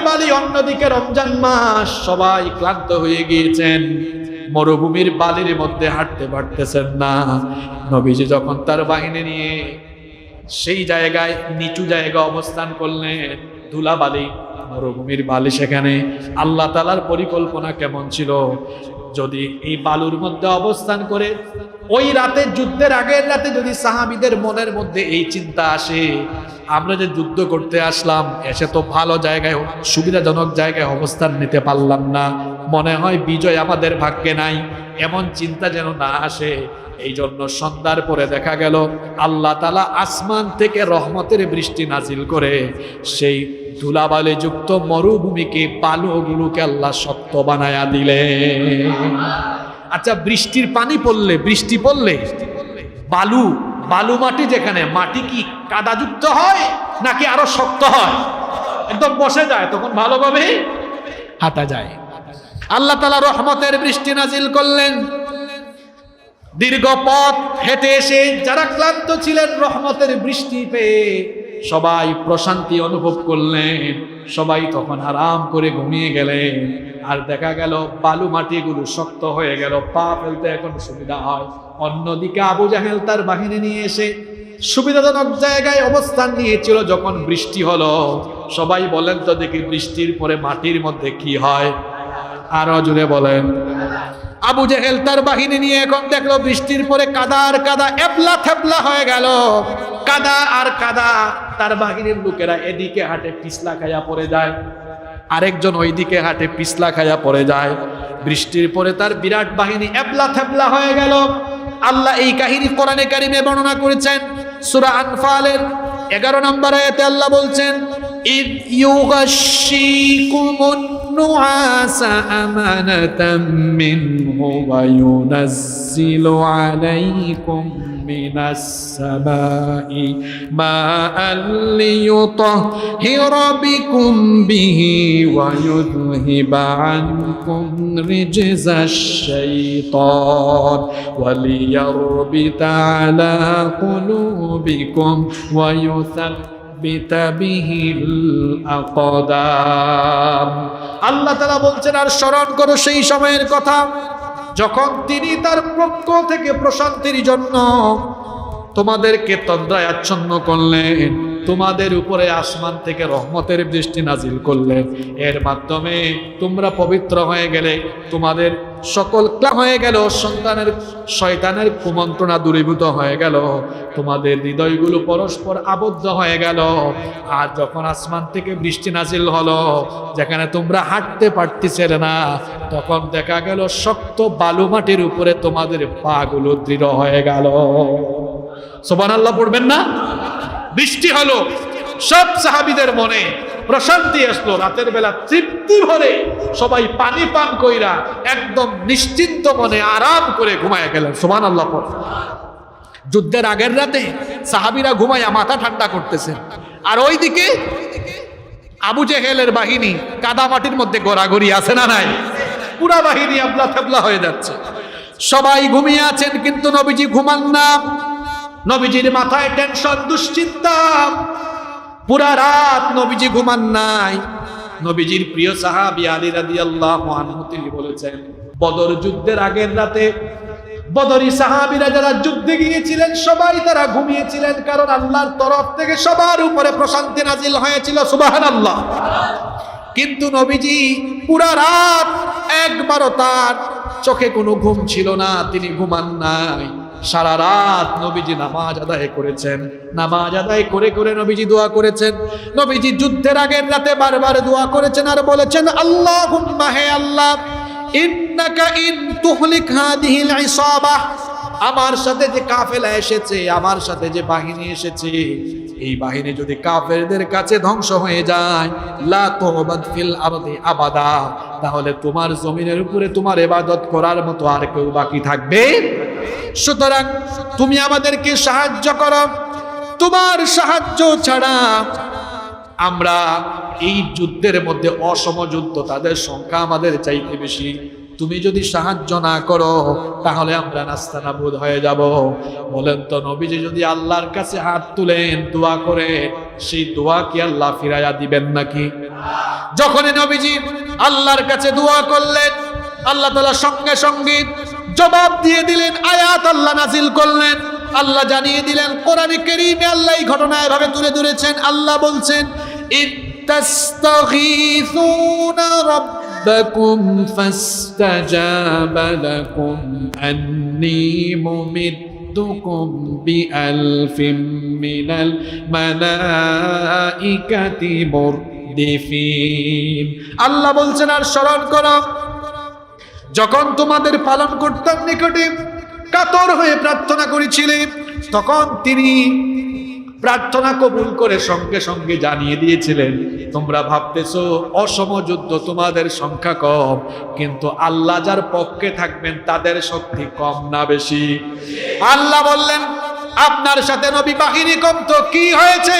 বালি, অন্যদিকে রমজান মাস, সবাই ক্লান্ত হয়ে গিয়েছেন। মরুভূমির বালির মধ্যে হাঁটতে পারতেছেন না। নবীজি যখন তার বাহিনী নিয়ে সেই জায়গায়, নিচু জায়গা অবস্থান করলেন, ধুলাবালি, মরুভূমির বালি, সেখানে আল্লাহ তাআলার পরিকল্পনা কেমন ছিল, যদি এই বালুর মধ্যে অবস্থান করে ওই রাতে, যুদ্ধের আগের রাতে যদি সাহাবীদের মনের মধ্যে এই চিন্তা আসে, আমরা যে যুদ্ধ করতে আসলাম, এসে তো ভালো জায়গায়, সুবিধাজনক জায়গায় অবস্থান নিতে পারলাম না, মনে হয় বিজয় আমাদের ভাগ্যে নাই, এমন চিন্তা যেন না আসে। এই জন্য সন্ধ্যার পরে দেখা গেল আল্লাহ তাআলা আসমান থেকে রহমতের বৃষ্টি নাজিল করে সেই ধুলাবালি যুক্ত মরুভূমিকে, বালুগুলোকে আল্লাহ শক্ত বানায়া দিলেন। আচ্ছা, বৃষ্টির পানি পড়লে, বৃষ্টি পড়লে বালু মাটি, যেখানে মাটি কি কাদাযুক্ত হয় নাকি আরো শক্ত হয়? একদম বসে যায়, তখন ভালোভাবে হাঁটা যায়। আল্লাহ তাআলা রহমতের বৃষ্টি নাজিল করলেন। দীর্ঘ পথ হেঁটে এসে যারা ক্লান্ত ছিলেন, রহমতের বৃষ্টি পেয়ে সবাই প্রশান্তি অনুভব করলেন। সবাই তখন আরাম করে ঘুমিয়ে গেলেন। আর দেখা গেল বালু মাটিগুলো শক্ত হয়ে গেল, পা ফেলতে এখন সুবিধা হয়। অন্যদিকে আবু জাহেল তার বাহিনী নিয়ে এসে সুবিধাজনক জায়গায় অবস্থান নিয়েছিল। যখন বৃষ্টি হলো, সবাই বলেন তো দেখি, বৃষ্টির পরে মাটির মধ্যে কি হয়? আরো জুড়ে বলেন। আবু জেহেল তার বাহিনী নিয়ে এখন দেখলো বৃষ্টির পরে কাদা আর কাদা, এবলা থেবলা হয়ে গেল, কাদা আর কাদা। তার বাহিনীর লোকেরা এদিকে হাঁটে পিছলা খাইয়া পড়ে যায়, আরেকজন ওইদিকে হাঁটে পিছলা খাইয়া পড়ে যায়। বৃষ্টির পরে তার বিরাট বাহিনী এবলা থেবলা হয়ে গেল। আল্লাহ এই কাহিনী কোরআনে কারিমে বর্ণনা করেছেন। সূরা আনফালের 11 নম্বর আয়াতে আল্লাহ বলছেন, ইদ ইউগাশশিকুমুন নুআসা আমানাতাম মিনহু ওয়া ইউনাজ্জিলু আলাইকুম মিনাস সামাই মাআন লিয়ুতাহহিরা বিকুম বিহি ওয়া ইউযহিবা আনকুম রিজজাশ শাইতান ওয়া লিয়ারবিতা আলা কুলুবিকুম ওয়া ইউসাব্বিতা বিহিল আকদাম। আল্লাহ তাআলা বলছেন, আর স্মরণ করো সেই সময়ের কথা যখন তিনি তার পক্ষ থেকে প্রশান্তির জন্য তোমাদেরকে তন্দ্রায় আচ্ছন্ন করলেন, তোমাদের উপরে আসমান থেকে রহমতের বৃষ্টি নাজিল করলেন। এর মাধ্যমে তোমরা পবিত্র হয়ে গেলে, তোমাদের সকল ক্লান্ত হয়ে গেল, শয়তানের কুমন্ত্রণা দূরীভূত হয়ে গেল, তোমাদের হৃদয়গুলো পরস্পর আবদ্ধ হয়ে গেল। আর যখন আসমান থেকে বৃষ্টি নাজিল হলো, যেখানে তোমরা হাঁটতে পারতেছিলে না, তখন দেখা গেল শক্ত বালু মাটির উপরে তোমাদের পা গুলো দৃঢ় হয়ে গেল। সুবহানাল্লাহ পড়বেন না? বৃষ্টি হলো, সব সাহাবীদের মনে প্রশান্তি আসলো, রাতের বেলা তৃপ্তি ভরে সবাই পানি পান কইরা একদম নিশ্চিন্ত মনে আরাম করে ঘুমায় গেলেন। সুবহানাল্লাহ পড়ে। যুদ্ধের আগের রাতে সাহাবীরা ঘুমায়া মাথা ঠান্ডা করতেছে, আর ওইদিকে আবু জেহেলের বাহিনী কাদামাটির মধ্যে গড়াগড়ি আছে না নাই? পুরা বাহিনী আবলা থাবলা হয়ে যাচ্ছে। সবাই ঘুমিয়ে আছেন, কিন্তু নবীজি ঘুমান না। নবীজির মাথায় টেনশন, দুশ্চিন্তা। পুরা রাত নবীজি ঘুমান নাই। নবীজির প্রিয় সাহাবী আলী রাদিয়াল্লাহু আনহু তিনি বলেছেন, বদর যুদ্ধের আগের রাতে বদরি সাহাবীরা যারা যুদ্ধে গিয়েছিলেন সবাই তারা ঘুমিয়েছিলেন, কারণ আল্লাহর তরফ থেকে সবার উপরে প্রশান্তি নাজিল হয়েছিল। সুবহানাল্লাহ। কিন্তু নবীজি পুরা রাত একবারও তার চোখে কোনো ঘুম ছিল না, তিনি ঘুমান নাই। সারা রাত নবীজি নামাজ আদায় করেছেন। নামাজ আদায় করে করে নবীজি দোয়া করেছেন। নবীজি যুদ্ধের আগের রাতে বারবার দোয়া করেছেন আর বলেছেন, আল্লাহুম্মা, হে আল্লাহ, ইন্নাকা ইন তুহলিক হাদিহিল ইসাবাহ, আমার সাথে যে কাফেলা এসেছে, আমার সাথে যে বাহিনী এসেছে, এই বাহিনী যদি কাফেরদের কাছে ধ্বংস হয়ে যায়, লা তুবাদ ফিল আরদি আবাদা, তাহলে তোমার জমিনের উপরে তোমার ইবাদত করার মতো আর কেউ বাকি থাকবে। সুতরাং তুমি আমাদেরকে সাহায্য করো, তোমার সাহায্য ছাড়া আমরা এই যুদ্ধের মধ্যে অসম যুদ্ধ, তাদের সংখ্যা আমাদের চাইতে বেশি, তুমি যদি সাহায্য না করো তাহলে আমরা নাস্তানাবুদ হয়ে যাব। বলেন তো, নবীজি যদি আল্লাহর কাছে হাত তুলেন দোয়া করে, সেই দোয়া কি আল্লাহ ফিরাইয়া দিবেন নাকি? যখনই নবীজি আল্লাহর কাছে দোয়া করলেন, আল্লাহ তাআলা সঙ্গে সঙ্গে জবাব দিয়ে দিলেন, আয়াত আল্লাহ নাজিল করলেন। আল্লাহ জানিয়ে দিলেন, কোরআনে কারীমে আল্লাহ এই ঘটনা এভাবে তুলে ধরেছেন। আল্লাহ বলছেন, ইত্তাস্তাগীসুনা রাব্বাকুম ফাস্তাজাবা লাকুম আন্নী মুমিদ্দুকুম বিআলফিম মিনাল মালাইকাতি মুরদিফিন। আল্লাহ বলছেন, আর স্মরণ করো যখন তোমাদের পালন কর্তার নিকটে কাতর হয়ে প্রার্থনা করেছিলে, তখন তিনি প্রার্থনা কবুল করে সঙ্গে সঙ্গে জানিয়ে দিয়েছিলেন, তোমরা ভাবতেছো অসম যুদ্ধ, তোমাদের সংখ্যা কম, কিন্তু আল্লাহ যার পক্ষে থাকবেন তাদের শক্তি কম না বেশি? আল্লাহ বললেন, আপনার সাথে নবী বাহিনী কম তো কি হয়েছে,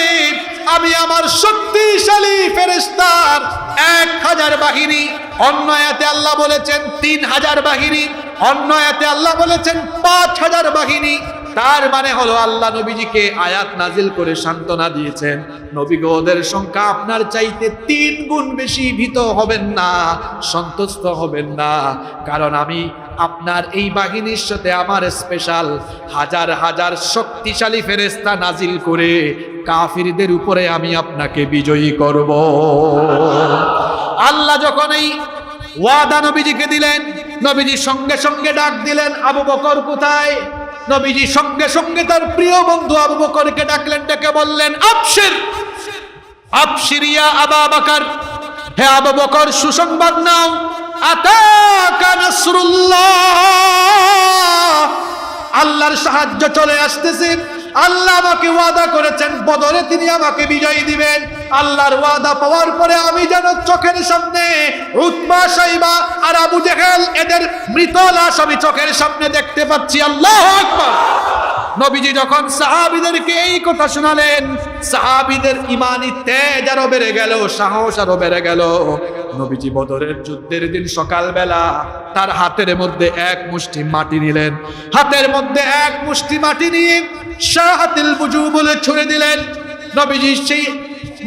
আমি আমার শক্তিশালী ফেরেশতার 1000 বাহিনী, অন্য আয়াতে আল্লাহ বলেছেন 3000 বাহিনী, অন্য আয়াতে আল্লাহ বলেছেন 5000 বাহিনী। তার মানে হলো আল্লাহ নবীজিকে আয়াত নাজিল করে সান্ত্বনা দিয়েছেন, নবী গো, ওদের সংখ্যা আপনার চাইতে 3 গুণ বেশি, ভীত হবেন না, সন্তুষ্ট হবেন না, কারণ আমি আপনার এই বাহিনীর সাথে আমার স্পেশাল হাজার হাজার শক্তিশালী ফেরেশতা নাজিল করে কাফিরদের উপরে আমি আপনাকে বিজয়ী করব। আল্লাহ যখন এই ওয়াদা নবীজিকে দিলেন, নবীজি সঙ্গে সঙ্গে ডাক দিলেন, আবু বকর কোথায়? নবীজি সঙ্গে সঙ্গে তার প্রিয় বন্ধু আবু বকরকে ডাকলেন, ডেকে বললেন, আবশির আবশির ইয়া আবা বকর, হে আবু বকর সুসংবাদ নাও, আতাকা নাসরুল্লাহ, আল্লাহর সাহায্য চলে আসতেছে। আল্লাহ আমাকে ওয়াদা করেছেন বদরে তিনি আমাকে বিজয় দিবেন। আল্লাহর ওয়াদা পাওয়ার পরে আমি যেন চোখের সামনে উতবা, শাইবা আর আবু জেহেল এদের মৃত লাশ আমি চোখের সামনে দেখতে পাচ্ছি। আল্লাহু আকবার। নবীজি যখন সাহাবীদেরকে এই কথা শোনালেন, সাহাবীদের ঈমানি তেজ আরো বেড়ে গেল, সাহস আরো বেড়ে গেল। নবীজি বদরের যুদ্ধের দিন সকালবেলা তার হাতের মধ্যে 1 মুষ্টি মাটি নিলেন, হাতের মধ্যে 1 মুষ্টি মাটি নিয়ে শাহাতিল বুজু বলে ছুঁড়ে দিলেন। নবীজি সেই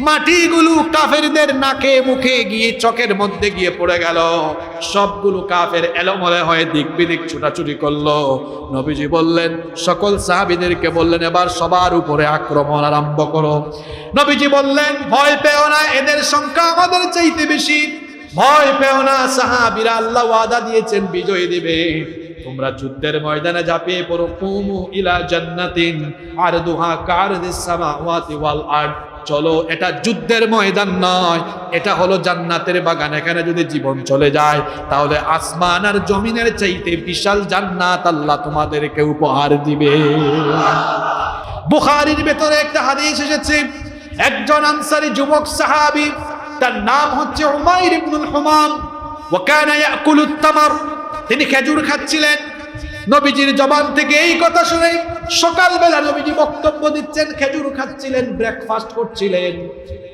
মাটিগুলো কাফেরদের নাকে মুখে গিয়ে চোখের মধ্যে গিয়ে পড়ে গেল। সবগুলো কাফের এলোমেলো হয়ে দিক বিদিক ছুটাছুটি করলো। নবীজি বললেন, সকল সাহাবীদেরকে বললেন, এবার সবার উপরে আক্রমণ আরম্ভ করো। নবীজি বললেন, ভয় পেও না, এদের সংখ্যা আমাদের চাইতে বেশি, ভয় পেও না, সাহাবীরা আল্লাহ ওয়াদা দিয়েছেন বিজয় দিবে। তোমরা যুদ্ধের ময়দানে ঝাঁপিয়ে পড়ো, কুমু ইলা জান্নাতিন আরদুহা কারদিস সামাওয়াতি ওয়াল আরদ। চলো, এটা যুদ্ধের ময়দান নয়, এটা হলো জান্নাতের বাগান। এখানে যদি জীবন চলে যায় তাহলে আসমান আর জমিনের চাইতে বিশাল জান্নাত আল্লাহ তোমাদেরকে উপহার দিবে। বুখারীর ভেতরে একটা হাদিস এসেছে, একজন আনসারী যুবক সাহাবী, তার নাম হচ্ছে উমাইর ইবনুল হুমাম, ওয়া কানা ইয়াকুলুত তামার, তিনি খেজুর খাচ্ছিলেন। নবীজির জবান থেকে এই কথা শুনে সকালবেলা নবীজি বক্তব্য দিচ্ছেন, খেজুর খাচ্ছিলেন, ব্রেকফাস্ট করছিলেন।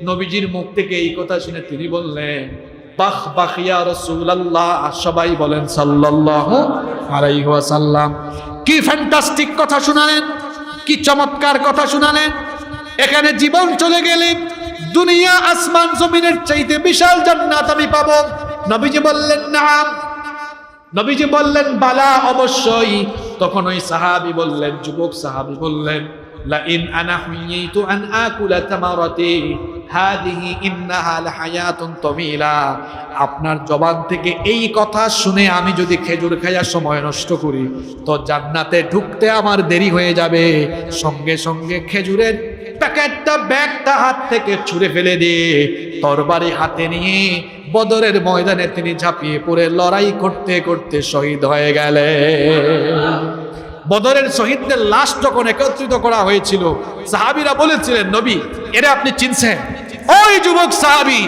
নবীজির মুখ থেকে এই কথা শুনে তিনি বললেন, বাহ বাহ ইয়া রাসূলুল্লাহ, সবাই বলেন সাল্লাল্লাহু আলাইহি ওয়াসাল্লাম। কি ফ্যান্টাস্টিক কথা শোনালেন, কি চমৎকার কথা শোনালেন। এখানে জীবন চলে গেলে দুনিয়া আসমান জমিনের চাইতে বিশাল জান্নাত আমি পাবো। নবীজি বললেন নাম, নবীজি বললেন বালা, অবশ্যই। তখন ওই সাহাবী বললেন, যুবক সাহাবী বললেন, লা ইন আনা হুইতু আন আকুলা তামারাতি হাদিহি ইন্নাহা লাহায়াতুন তাওয়িলা, আপনার জবান থেকে এই কথা শুনে আমি যদি খেজুর খাইয়া সময় নষ্ট করি তো জান্নাতে ঢুকতে আমার দেরি হয়ে যাবে। সঙ্গে সঙ্গে খেজুরের প্যাকেটটা, ব্যাগটা হাত থেকে ছুঁড়ে ফেলে দিয়ে তরবারি হাতে নিয়ে বদরের ময়দানে তিনি ঝাঁপিয়ে পড়ে লড়াই করতে করতে শহীদ হয়ে গেলেন। বদরের শহীদদের লাশ যখন একত্রিত করা হয়েছিল, সাহাবীরা বলেছিলেন, নবী এরা আপনি চিনছেন? ওই যুবক সাহাবী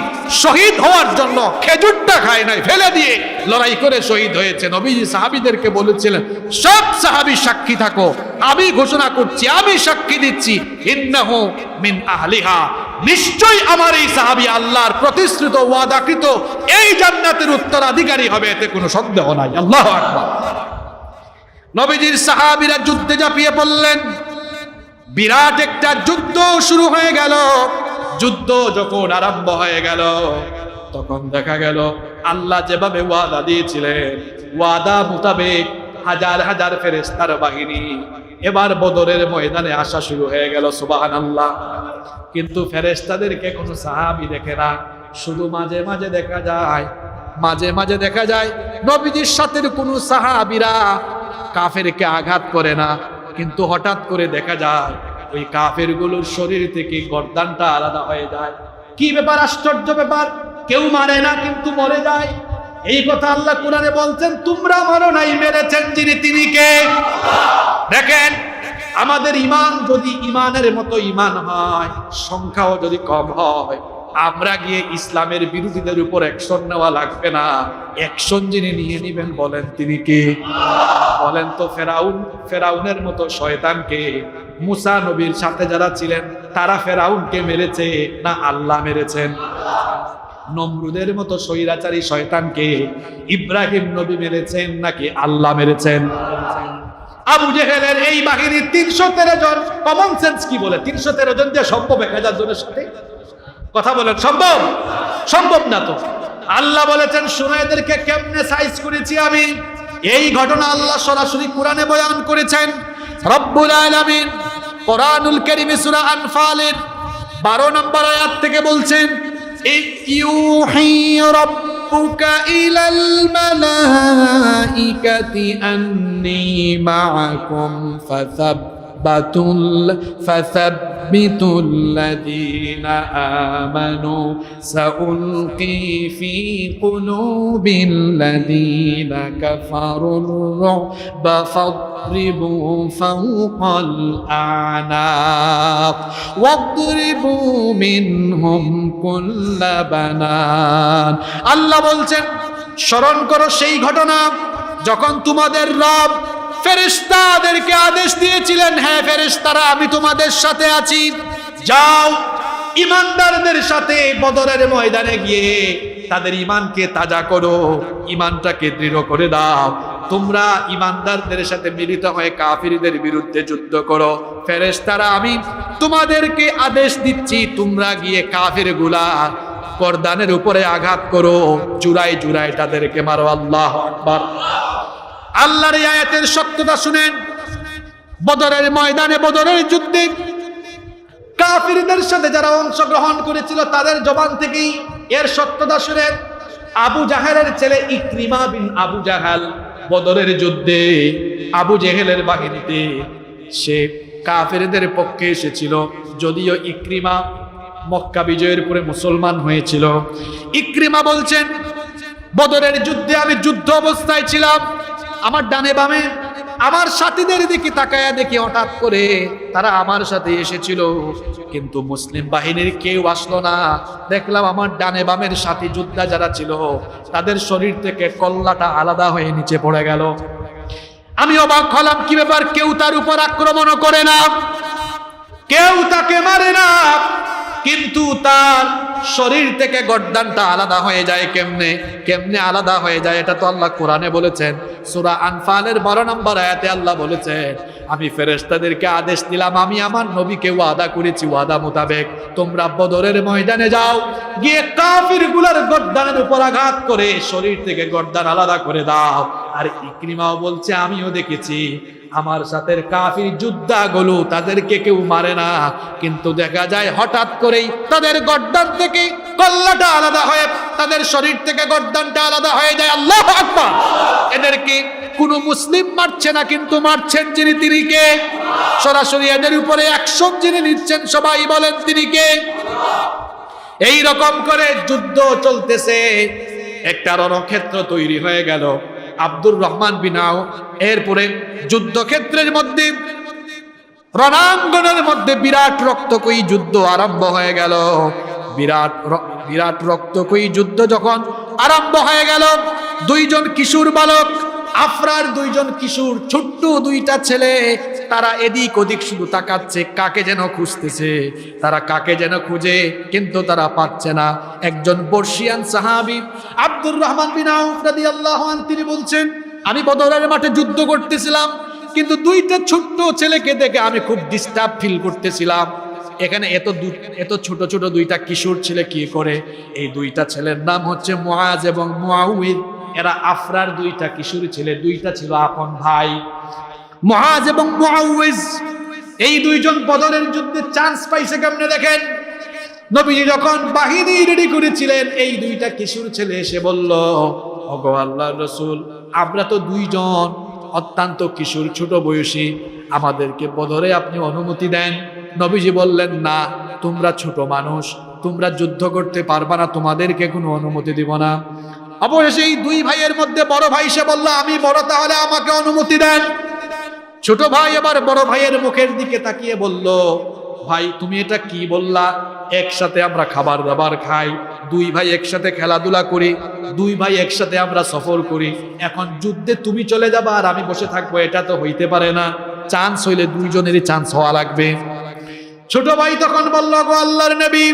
শহীদ হওয়ার জন্য খেজুরটা খায় নাই, ফেলে দিয়ে লড়াই করে শহীদ হয়েছে। নবীজি সাহাবীদেরকে বলেছিলেন, সব সাহাবী সাক্ষী থাকো, আমি ঘোষণা করছি, আমি সাক্ষী দিচ্ছি, ইন্নাহু মিন আহলিহা, নিশ্চয়ই আমার এই সাহাবী আল্লাহর প্রতিশ্রুত ওয়াদাকৃত এই জান্নাতের উত্তরাধিকারী হবে, এতে কোনো সন্দেহ নাই। আল্লাহু আকবার। নবীজির সাহাবীরা যুদ্ধে ঝাঁপিয়ে পড়লেন। বিরাট একটা যুদ্ধ শুরু হয়ে গেল। যুদ্ধ যখন আরম্ভ হয়ে গেল, তখন দেখা গেল আল্লাহ যেভাবে ওয়াদা দিয়েছিলেন, ওয়াদা মোতাবেক হাজার হাজার ফেরেশতার বাহিনী এবার বদরের ময়দানে আসা শুরু হয়ে গেল। সুবহানাল্লাহ। কিন্তু ফেরেশতাদেরকে কোনো সাহাবী দেখে না, শুধু মাঝে মাঝে দেখা যায়, মাঝে মাঝে দেখা যায় নবীজির সাথে কোনো সাহাবীরা কাফেরকে আঘাত করে না, কিন্তু হঠাৎ করে দেখা যায় ওই কাফেরগুলোর শরীর থেকে গর্দানটা আলাদা হয়ে যায়। কি ব্যাপার, আশ্চর্য ব্যাপার, কেউ মারে না কিন্তু মরে যায়। এই কথা আল্লাহ কোরআনে বলছেন, তোমরা মারো নাই, মেরেছেন যিনি, তিনি কে? দেখেন, আমাদের ইমান যদি ইমানের মতো ইমান হয়, সংখ্যাও যদি কম হয়, আমরা গিয়ে ইসলামের বিরোধীদের উপর অ্যাকশন নেওয়া লাগবে না। অ্যাকশন যিনি নিয়ে নিবেন বলেন তিনি কে? বলেন তো ফেরাউন, ফেরাউনের মতো শয়তানকে, মুসা নবীর সাথে যারা ছিলেন তারা ফেরাউনকে মেরেছে না আল্লাহ মেরেছেন? নমরুদের মতো স্বৈরাচারী শয়তানকে ইব্রাহিম নবী মেরেছেন নাকি আল্লাহ মেরেছেন? আবু জেহেলের এই বাহিনীর 313 জন, কমন সেন্স কি বলে 313 জন দিয়ে সম্ভব 1000 জনের সাথে? কথা বলেন, সম্ভব? সম্ভব না তো। আল্লাহ বলেছেন, শুনো এদেরকে কেমনে সাইজ করেছি আমি। এই ঘটনা আল্লাহ সরাসরি কোরআনে বয়ান করেছেন। রব্বুল আলামিন কোরআনুল কারীমে সূরা আনফালের 12 নম্বর আয়াত থেকে বলছেন, ইউহি রাব্বুকা ইলাল মালাইকাতি আন্নী মাআকুম فثبتوا الذين آمنوا سألقي في قلوب الذين كفروا الرعب فاضربوا فوق الأعناق واضربوا منهم كل بنان। আল্লাহ বলছেন, স্মরণ করো সেই ঘটনা যখন তোমাদের রব ফেরেশতাদেরকে আদেশ দিয়েছিলেন, হ্যাঁ ফেরেশতারা আমি তোমাদের সাথে আছি, যাও ইমানদারদের সাথে বদরের ময়দানে গিয়ে তাদের ইমানকে তাজা করো, ইমানটাকে দৃঢ় করে দাও। তোমরা ইমানদারদের সাথে মিলিত হয়ে কাফিরদের বিরুদ্ধে যুদ্ধ করো। ফেরেশতারা আমি তোমাদেরকে আদেশ দিচ্ছি, তোমরা গিয়ে কাফিরগুলা গর্দানের উপরে আঘাত করো, জুড়াই জুড়াই তাদেরকে মারো। আল্লাহু আকবার। আল্লাহর এই আয়াতের সত্যতা শুনেন। বদরের ময়দানে, বদরের যুদ্ধে কাফিরদের সাথে যারা অংশগ্রহণ করেছিল তাদের জবান থেকেই এর সত্যতা শুনেন। আবু জাহেলের ছেলে ইকরিমা বিন আবু জাহাল বদরের যুদ্ধে আবু জেহেলের বাহিনীতে সে কাফিরদের পক্ষে এসেছিল। যদিও ইকরিমা মক্কা বিজয়ের পরে মুসলমান হয়েছিল। ইকরিমা বলছেন, বদরের যুদ্ধে আমি যুদ্ধ অবস্থায় ছিলাম, আমার ডানে বামে আমার সাথীদের দিকে তাকায়া দেখি হঠাৎ করে তারা আমার সাথে এসেছিল, কিন্তু মুসলিম বাহিনীর কেউ আসলো না। দেখলাম আমার ডানে বামের সাথী যোদ্ধা যারা ছিল তাদের শরীর থেকে কল্লাটা আলাদা হয়ে নিচে পড়ে গেল। আমি অবাক হলাম, কি ব্যাপার? কেউ তার উপর আক্রমণও করে না, কেউ তাকে মারে না, কিন্তু তার শরীর থেকে গর্দানটা আলাদা হয়ে যায় কেমনে? কেমনে আলাদা হয়ে যায়? এটা তো আল্লাহ কোরআনে বলেছেন, সূরা আনফালের 12 নম্বর আয়াতে আল্লাহ বলেছেন, আমি ফেরেশতাদেরকে আদেশ দিলাম, আমি আমার নবীকে ওয়াদা করেছি, ওয়াদা মোতাবেক তোমরা বদরের ময়দানে যাও, গিয়ে কাফিরগুলোর গর্দানের উপর আঘাত করে শরীর থেকে গর্দান আলাদা করে দাও। আর ইকরিমাও বলছে, আমিও দেখেছি আমার সাথে কাফির যোদ্ধাগুলো তাদেরকে কেউ মারে না, কিন্তু দেখা যায় হঠাৎ করেই তাদের গর্দান থেকে কল্লাটা আলাদা হয়ে, তাদের শরীর থেকে গর্দানটা আলাদা হয়ে যায়। আল্লাহু আকবার! এদেরকে কোনো মুসলিম মারছে না, কিন্তু মারছেন যিনি, তিনি কে? সরাসরি এদের উপরে অ্যাকশন যিনি নিচ্ছেন, সবাই বলেন তিনি কে? এই রকম করে যুদ্ধ চলতেছে, একটা রণক্ষেত্র তৈরি হয়ে গেল। আব্দুর রহমান বিন আউফ এরপরে যুদ্ধক্ষেত্রের মধ্যে, রণাঙ্গনের মধ্যে বিরাট রক্তকয়ী যুদ্ধ আরম্ভ হয়ে গেল। বিরাট রক্তকয়ী যুদ্ধ যখন আরম্ভ হয়ে গেল, দুইজন কিশোর বালক, আফরার দুইজন কিশোর, ছোট্ট দুইটা ছেলে, তারা এদিক ওদিক শুধু তাকাচ্ছে, কাকে যেন খুঁজতেছে। তারা কাকে যেন খুঁজে, কিন্তু তারা পাচ্ছে না। একজন বর্ষিয়ান সাহাবী আব্দুর রহমান বিন আউফ রাদিয়াল্লাহু আনহু তিনি বলছেন, আমি বদরের মাঠে যুদ্ধ করতেছিলাম, কিন্তু দুইটা ছোট্ট ছেলেকে দেখে আমি খুব ডিস্টার্ব ফিল করতেছিলাম। এখানে এত ছোট ছোট দুইটা কিশোর ছেলে কি করে? এই দুইটা ছেলের নাম হচ্ছে মুআজ এবং মুআউইদ। এরা আফরার দুইটা কিশোর ছেলে, দুইটা ছিল আপন ভাই। মুআজ এবং মুআউইজ এই দুইজন বদরের যুদ্ধে চান্স পাইছে কেমনে দেখেন। নবীজি যখন বাহিনী রেডি করেছিলেন, এই দুইটা কিশোর ছেলে এসে বলল, ওগো আল্লাহর রাসূল, আমরা তো দুইজন অত্যন্ত কিশোর, ছোট বয়সী, আমাদেরকে বদরে আপনি অনুমতি দেন। নবীজি বললেন, না, তোমরা ছোট মানুষ, তোমরা যুদ্ধ করতে পারবা না, তোমাদেরকে কোনো অনুমতি দিব না। অবশেষে এই দুই ভাইয়ের মধ্যে বড় ভাই সে বলল, আমি বড়, তাহলে আমাকে অনুমতি দেন। ছোট ভাই এবার বড় ভাইয়ের মুখের দিকে তাকিয়ে বলল, ভাই তুমি এটা কি বললা? একসাথে আমরা খাবার দাবার খাই, দুই ভাই একসাথে খেলাধুলা করি, দুই ভাই একসাথে আমরা সফর করি, এখন যুদ্ধে তুমি চলে যাবা আর আমি বসে থাকবো, এটা তো হইতে পারে না। চান্স হইলে দুইজনেরই চান্স হওয়া লাগবে। ছোট ভাই তখন বলল, গো আল্লাহর নবী,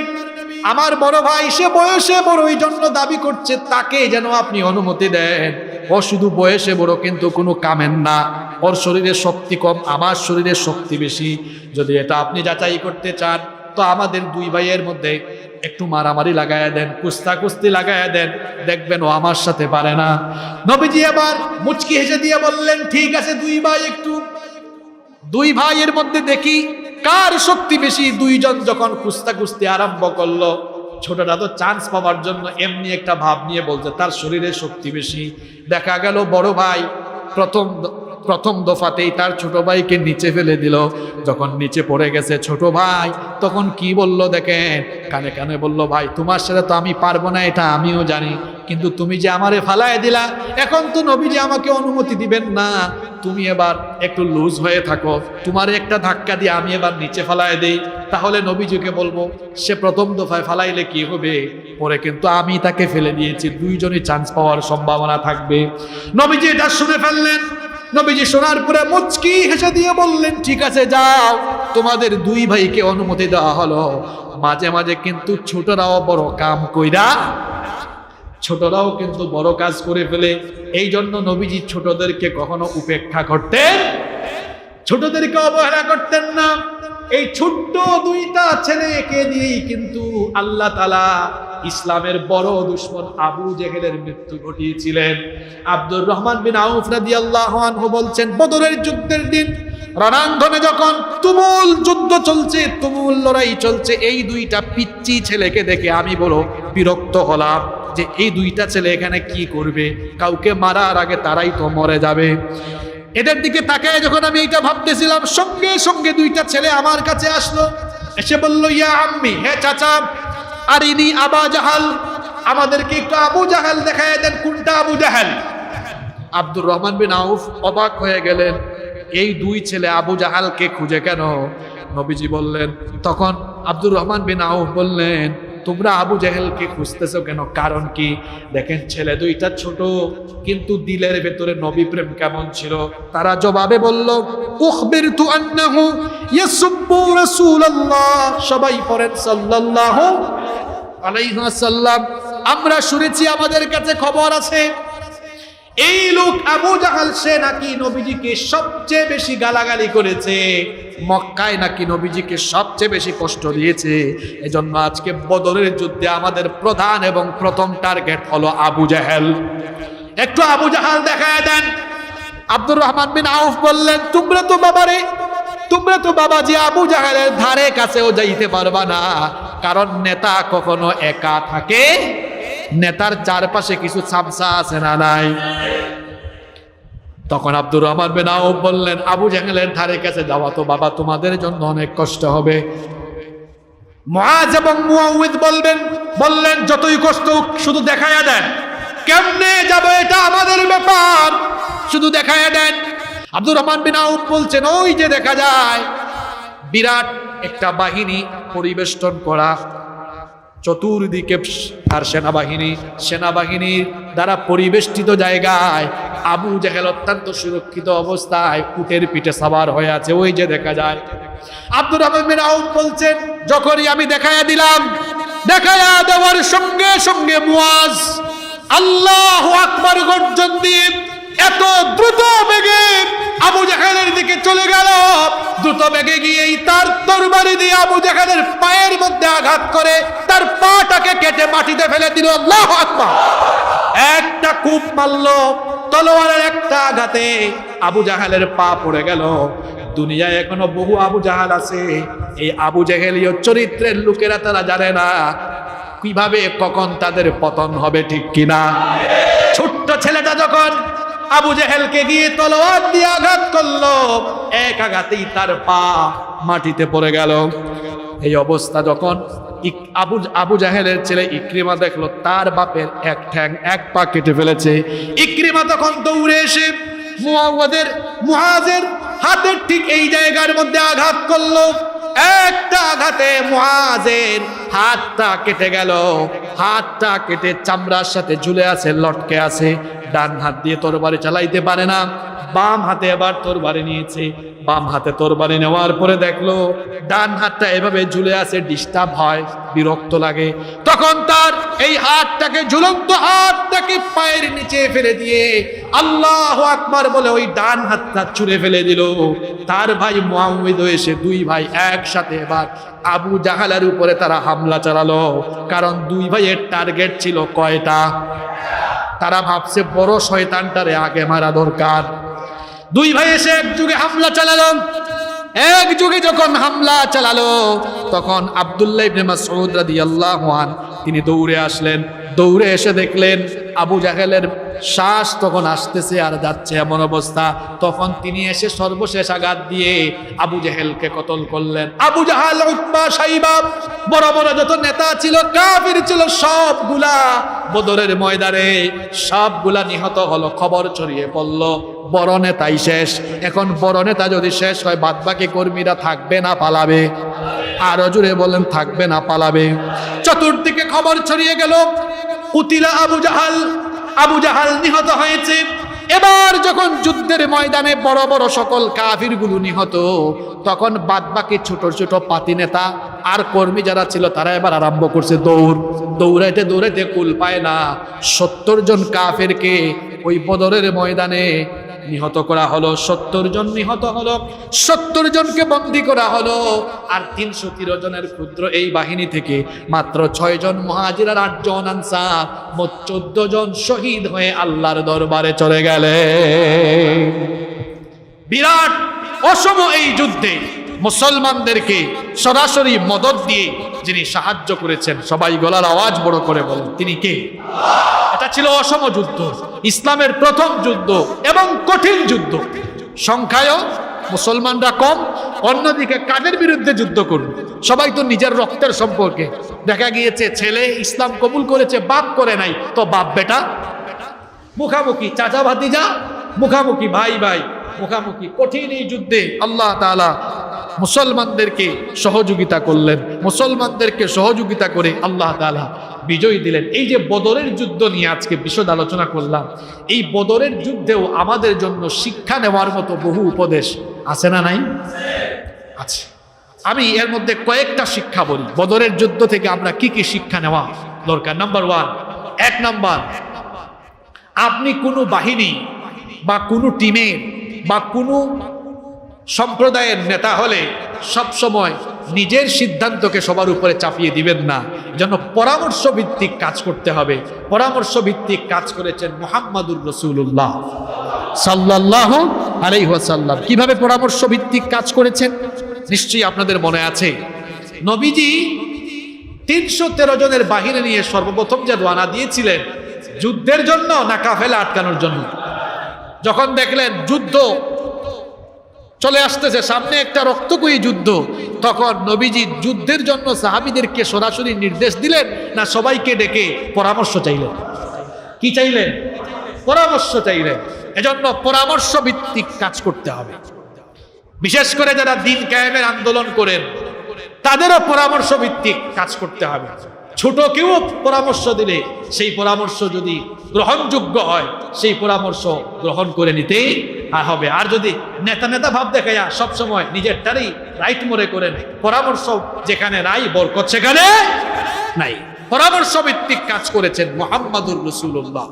আমার বড় ভাই সে বয়সে বড়, এই জন্য দাবি করছে, তাকে যেন আপনি অনুমতি দেন। ও শুধু বয়সে বড়, কিন্তু কোনো কামের না, ওর শরীরে শক্তি কম, আমার শরীরে শক্তি বেশি। যদি এটা আপনি যাচাই করতে চান, তো আমাদের দুই ভাইয়ের মধ্যে একটু মারামারি লাগায়া দেন, কুস্তি লাগায়া দেন, দেখবেন ও আমার সাথে পারে না। নবীজি এবার মুচকি হেসে দিয়ে বললেন, ঠিক আছে, দুই ভাইয়ের মধ্যে দেখি কার শক্তি বেশি। দুইজন যখন কুস্তি আরম্ভ করলো, ছোটটা তো চান্স পাওয়ার জন্য এমনি একটা ভাব নিয়ে বলছে তার শরীরে শক্তি বেশি। দেখা গেল বড় ভাই প্রথম দফাতেই তার ছোট ভাইকে নিচে ফেলে দিল। যখন নিচে পড়ে গেছে ছোট ভাই, তখন কি বলল দেখেন, কানে কানে বলল, ভাই তোমার সাথে তো আমি পারবো না, এটা আমিও জানি, কিন্তু তুমি যে আমারে ফালায় দিলা, এখন তো নবীজি আমাকে অনুমতি দিবেন না, তুমি এবার একটু লুজ হয়ে থাকো, তোমার একটা ধাক্কা দিয়ে আমি এবার নিচে ফালায় দেই, তাহলে নবীজিকে বলবো সে প্রথম দফায় ফালাইলে কি হবে, পরে কিন্তু আমি তাকে ফেলে দিয়েছি, দুইজনই চান্স পাওয়ার সম্ভাবনা থাকবে। নবীজি এটা শুনে ফেললেন। নবীজি শোনার পরে মুচকি হেসে দিয়ে বললেন, ঠিক আছে, যাও, তোমাদের দুই ভাইকে অনুমতি দেওয়া হলো। মাঝে মাঝে কিন্তু ছোটরাও বড় কাম কইরা, ছোটরাও কিন্তু বড় কাজ করে ফেলে। এই জন্য নবীজি ছোটদেরকে কখনো উপেক্ষা করতেন, ছোটদেরকে অবহেলা করতেন না। এই ছোট্ট দুইটা ছেলেকে দিয়েই কিন্তু আল্লাহ তাআলা ইসলামের বড় দুশমন আবু জেহেলের মৃত্যু ঘটিয়েছিলেন। আব্দুর রহমান বিন আউফ রাদিয়াল্লাহু আনহু বলছেন, বদরের যুদ্ধের দিন রণাঙ্গনে যখন তুমুল যুদ্ধ চলছে, তুমুল লড়াই চলছে, এই দুইটা পিচ্চি ছেলেকে দেখে আমি বড় বিরক্ত হলাম যে এই দুইটা ছেলে এখানে কি করবে, কাউকে মারার আগে তারাই তো মরে যাবে। এদের দিকে তাকায় যখন আমি এটা ভাবতেছিলাম, সঙ্গে সঙ্গে দুইটা ছেলে আমার কাছে আসলো, এসে বলল, ইয়া আম্মি, হে চাচা, আরিনি আবা জাহাল, আমাদেরকে একটু আবু জাহাল দেখায় দেন, কোনটা আবু জাহাল? আব্দুর রহমান বিন আউফ অবাক হয়ে গেলেন, এই দুই ছেলে আবু জাহালকে খুঁজে কেন? নবীজি বললেন, তখন আব্দুর রহমান বিন আউফ বললেন, তোমরা আবু জাহেলকে খুঁজতেছো কেন? কারণ কি? দেখেন ছেলে দুইটা ছোট, কিন্তু দিলের ভেতরে নবী প্রেম কেমন ছিল। তারা জবাবে বলল, উখবিরতু আন্নাহু ইয়াসুব্বু রাসূলুল্লাহ, সবাই পড়েন সাল্লাল্লাহু আলাইহি ওয়াসাল্লাম। আমরা শুনেছি, আমাদের কাছে খবর আছে, এই লোক আবু জাহাল সে নাকি নবীজিকে সবচেয়ে বেশি গালাগালি করেছে, মক্কায় নাকি নবীজিকে সবচেয়ে বেশি কষ্ট দিয়েছে। এজন্য আজকে বদরের যুদ্ধে আমাদের প্রধান এবং প্রথম টার্গেট হলো আবু জাহেল। একটু আবু জাহাল দেখায় দেন। আব্দুর রহমান বিন আউফ বললেন, তোমরা তো বাবাজি আবু জাহেলের ধারে কাছেও যাইতে পারবা না, কারণ নেতা কখনো একা থাকে, নেতার চারপাশে কিছু সামসা আছে না নাই? তখন আব্দুর রহমান বিন আউফ বললেন, আবু জাহেলের ধারে কাছে যাওয়া তো বাবা তোমাদের জন্য অনেক কষ্ট হবে। মুআজ এবং মুআউযিদ বললেন, যতই কষ্ট হোক শুধু দেখায়া দেন। কেমনে যাব এটা আমাদের ব্যাপার, শুধু দেখায়া দেন। আব্দুর রহমান বিন আউফ বলছেন, ওই যে দেখা যায় বিরাট একটা বাহিনী পরিবেষ্টন করা, চতুর্দিকে আর সেনাবাহিনীর দ্বারা পরিবেষ্টিত জায়গায় আবু জাহেল অত্যন্ত সুরক্ষিত অবস্থায় উটের পিঠে সাওয়ার হয়ে আছে, ওই যে দেখা যায়। আব্দুর রহমান বিন আউফ বলছেন, যখনই আমি দেখায়া দিলাম, দেখায়া দেওয়ার সঙ্গে সঙ্গে মুআজ আল্লাহু আকবার গর্জন দিয়ে এত দ্রুত বেগে আবু জাহেলের দিকে চলে গেল। দ্রুত বেগে গিয়েই তার তরবারি দিয়ে আবু জাহেলের পায়ের মধ্যে আঘাত করে তার পাটাকে কেটে মাটিতে ফেলে দিল। আল্লাহু আকবার। একটা কূপ মারল, তলোয়ারের একটা আঘাতে আবু জাহেলের পা পড়ে গেল। দুনিয়ায় এখনো বহু আবু জাহাল আছে। এই আবু জাহেলীয় চরিত্রের লোকেরা তারা জানে না কিভাবে কখন তাদের পতন হবে, ঠিক কিনা? ছোট্ট ছেলেটা যখন আবু জাহেলকে গিয়ে তলোয়ার দিয়ে আঘাত করলো, এক আঘাতেই তার পা মাটিতে পড়ে গেল। এই অবস্থা যখন আবু জাহেলের ছেলে ইকরিমা দেখলো তার বাপের এক ঠ্যাং এক পা কেটে ফেলেছে, ইকরিমা তখন দৌড়ে এসে মুআজের হাতের ঠিক এই জায়গার মধ্যে আঘাত করলো। একটা আঘাতে মুআজের হাতটা কেটে গেল। হাতটা কেটে চামড়ার সাথে ঝুলে আছে, লটকে আছে। ডান হাত দিয়ে তরবারি চালাইতে পারে না, বাম হাতে এবার তরবারি নিয়েছে। বাম হাতে তরবারি নেওয়ার পরে দেখলো ডান হাতটা এভাবে ঝুলে আছে, ডিস্টার্ব হয়, বিরক্ত লাগে। তখন তার এই হাতটাকে, ঝুলন্ত হাতটাকে পায়ের নিচে ফেলে দিয়ে আল্লাহু আকবার বলে ওই ডান হাতটা ছুঁড়ে ফেলে দিল। তার ভাই মুআউযিদ এসে, দুই ভাই একসাথে এবার আবু জাহেলের উপরে তারা হামলা চালালো। কারণ দুই ভাইয়ের টার্গেট ছিল কয়টা? তারা ভাবছে বড় শয়তানটারে আগে মারা দরকার। দুই ভাই এসে একযোগে হামলা চালালো। একযোগে যখন হামলা চালালো, তখন আব্দুল্লাহ ইবনে মাসউদ রাদিয়াল্লাহু আনহু তিনি দৌড়ে আসলেন। দৌড়ে এসে দেখলেন আবু জাহেলের শ্বাস তখন আসতেছে আর যাচ্ছে এমন অবস্থা। তখন তিনি এসে সর্বশেষ আঘাত দিয়ে আবু জাহেলকে কতল করলেন। আবু জাহেল, উতবা, সাইবা, বড় বড় যত নেতা ছিল, কাফির ছিল, সবগুলা বদরের ময়দানে সবগুলা নিহত হলো। খবর ছড়িয়ে পড়ল বড় নেতাই শেষ। এখন বড় নেতা যদি শেষ হয়, বাদ বাকি কর্মীরা থাকবে না পালাবে? আরো জোরে বলেন, থাকবে না পালাবে? চতুর্দিকে খবর ছড়িয়ে গেল, কুতিলা আবু জাহাল নিহত হয়েছে। এবার যখন যুদ্ধের ময়দানে বড় বড় সকল কাফিরগুলো নিহত, তখন বাদ বাকি ছোট ছোট পাতি নেতা আর কর্মী যারা ছিল তারা এবার আরম্ভ করছে দৌড়াইতে দৌড়াইতে কুল পায় না। 70 জন কাফিরকে ওই বদরের ময়দানে নিহত করা হলো। 70 জন নিহত হলো, 70 জনকে বন্দী করা হলো। আর 313 জনের ক্ষুদ্র এই বাহিনী থেকে মাত্র 6 জন মুহাজির আর 8 জন আনসার, মোট 14 জন শহীদ হয়ে আল্লাহর দরবারে চলে গেলেন। বিরাট অসম এই যুদ্ধে মুসলমানদেরকে সরাসরি মদদ দিয়ে যিনি সাহায্য করেছেন, সবাই গলার আওয়াজ বড় করে বলেন, তিনি কে? এটা ছিল অসম যুদ্ধ, ইসলামের প্রথম যুদ্ধ এবং কঠিন যুদ্ধ। সংখ্যায়ও মুসলমানরা কম, অন্যদিকে কাদের বিরুদ্ধে যুদ্ধ করবে? সবাই তো নিজের রক্তের সম্পর্কে। দেখা গিয়েছে ছেলে ইসলাম কবুল করেছে, বাপ করে নাই, তো বাপ বেটা মুখামুখি, চাচা ভাতিজা মুখামুখি, ভাই ভাই, মুখামুখি কঠিন এই যুদ্ধে আল্লাহ তাআলা মুসলমানদেরকে সহযোগিতা করলেন, মুসলমানদেরকে সহযোগিতা করে আল্লাহ তাআলা বিজয় দিলেন। এই যে বদরের যুদ্ধ নিয়ে আজকে বিশদ আলোচনা করলাম, এই বদরের যুদ্ধেও আমাদের জন্য শিক্ষা নেওয়ার মতো বহু উপদেশ আছে না নাই? আছে। আমি এর মধ্যে কয়েকটা শিক্ষা বলি বদরের যুদ্ধ থেকে আমরা কি কি শিক্ষা নেওয়া দরকার। নাম্বার 1, 1 নাম্বার, আপনি কোনো বাহিনী বা কোনো টিমের বা কোনো সম্প্রদায়ের নেতা হলে সব সময় নিজের সিদ্ধান্তকে সবার উপরে চাপিয়ে দিবেন না, যেন পরামর্শ ভিত্তিক কাজ করতে হবে। পরামর্শ ভিত্তিক কাজ করেছেন মুহাম্মাদুর রাসূলুল্লাহ সাল্লাল্লাহু আলাইহি ওয়াসাল্লাম। কিভাবে পরামর্শ ভিত্তিক কাজ করেছেন নিশ্চয়ই আপনাদের মনে আছে। নবীজি 313 জনের বাহিনী নিয়ে সর্বপ্রথম যে রওনা দিয়েছিলেন যুদ্ধের জন্য না কাফেলা আটকানোর জন্য? যখন দেখলেন যুদ্ধ চলে আসতেছে সামনে, একটা রক্তক্ষয়ী যুদ্ধ, তখন নবীজি যুদ্ধের জন্য সাহাবীদেরকে সরাসরি নির্দেশ দিলেন না সবাইকে ডেকে পরামর্শ চাইলেন? কি চাইলেন? পরামর্শ চাইলেন। এজন্য পরামর্শ ভিত্তিক কাজ করতে হবে। বিশেষ করে যারা দ্বীন কায়েমের আন্দোলন করেন তাদেরও পরামর্শ ভিত্তিক কাজ করতে হবে। ছোট কেউ পরামর্শ দিলে সেই পরামর্শ যদি গ্রহণযোগ্য হয় সেই পরামর্শ গ্রহণ করে নিতেই হবে। আর যদি নেতা ভাব দেখাইয়া সবসময় নিজেরটারই রাইট মনে করেন, পরামর্শ যেখানে নাই বরকত সেখানে নাই। পরামর্শ ভিত্তিক কাজ করেছেন মুহাম্মাদুর রাসূলুল্লাহ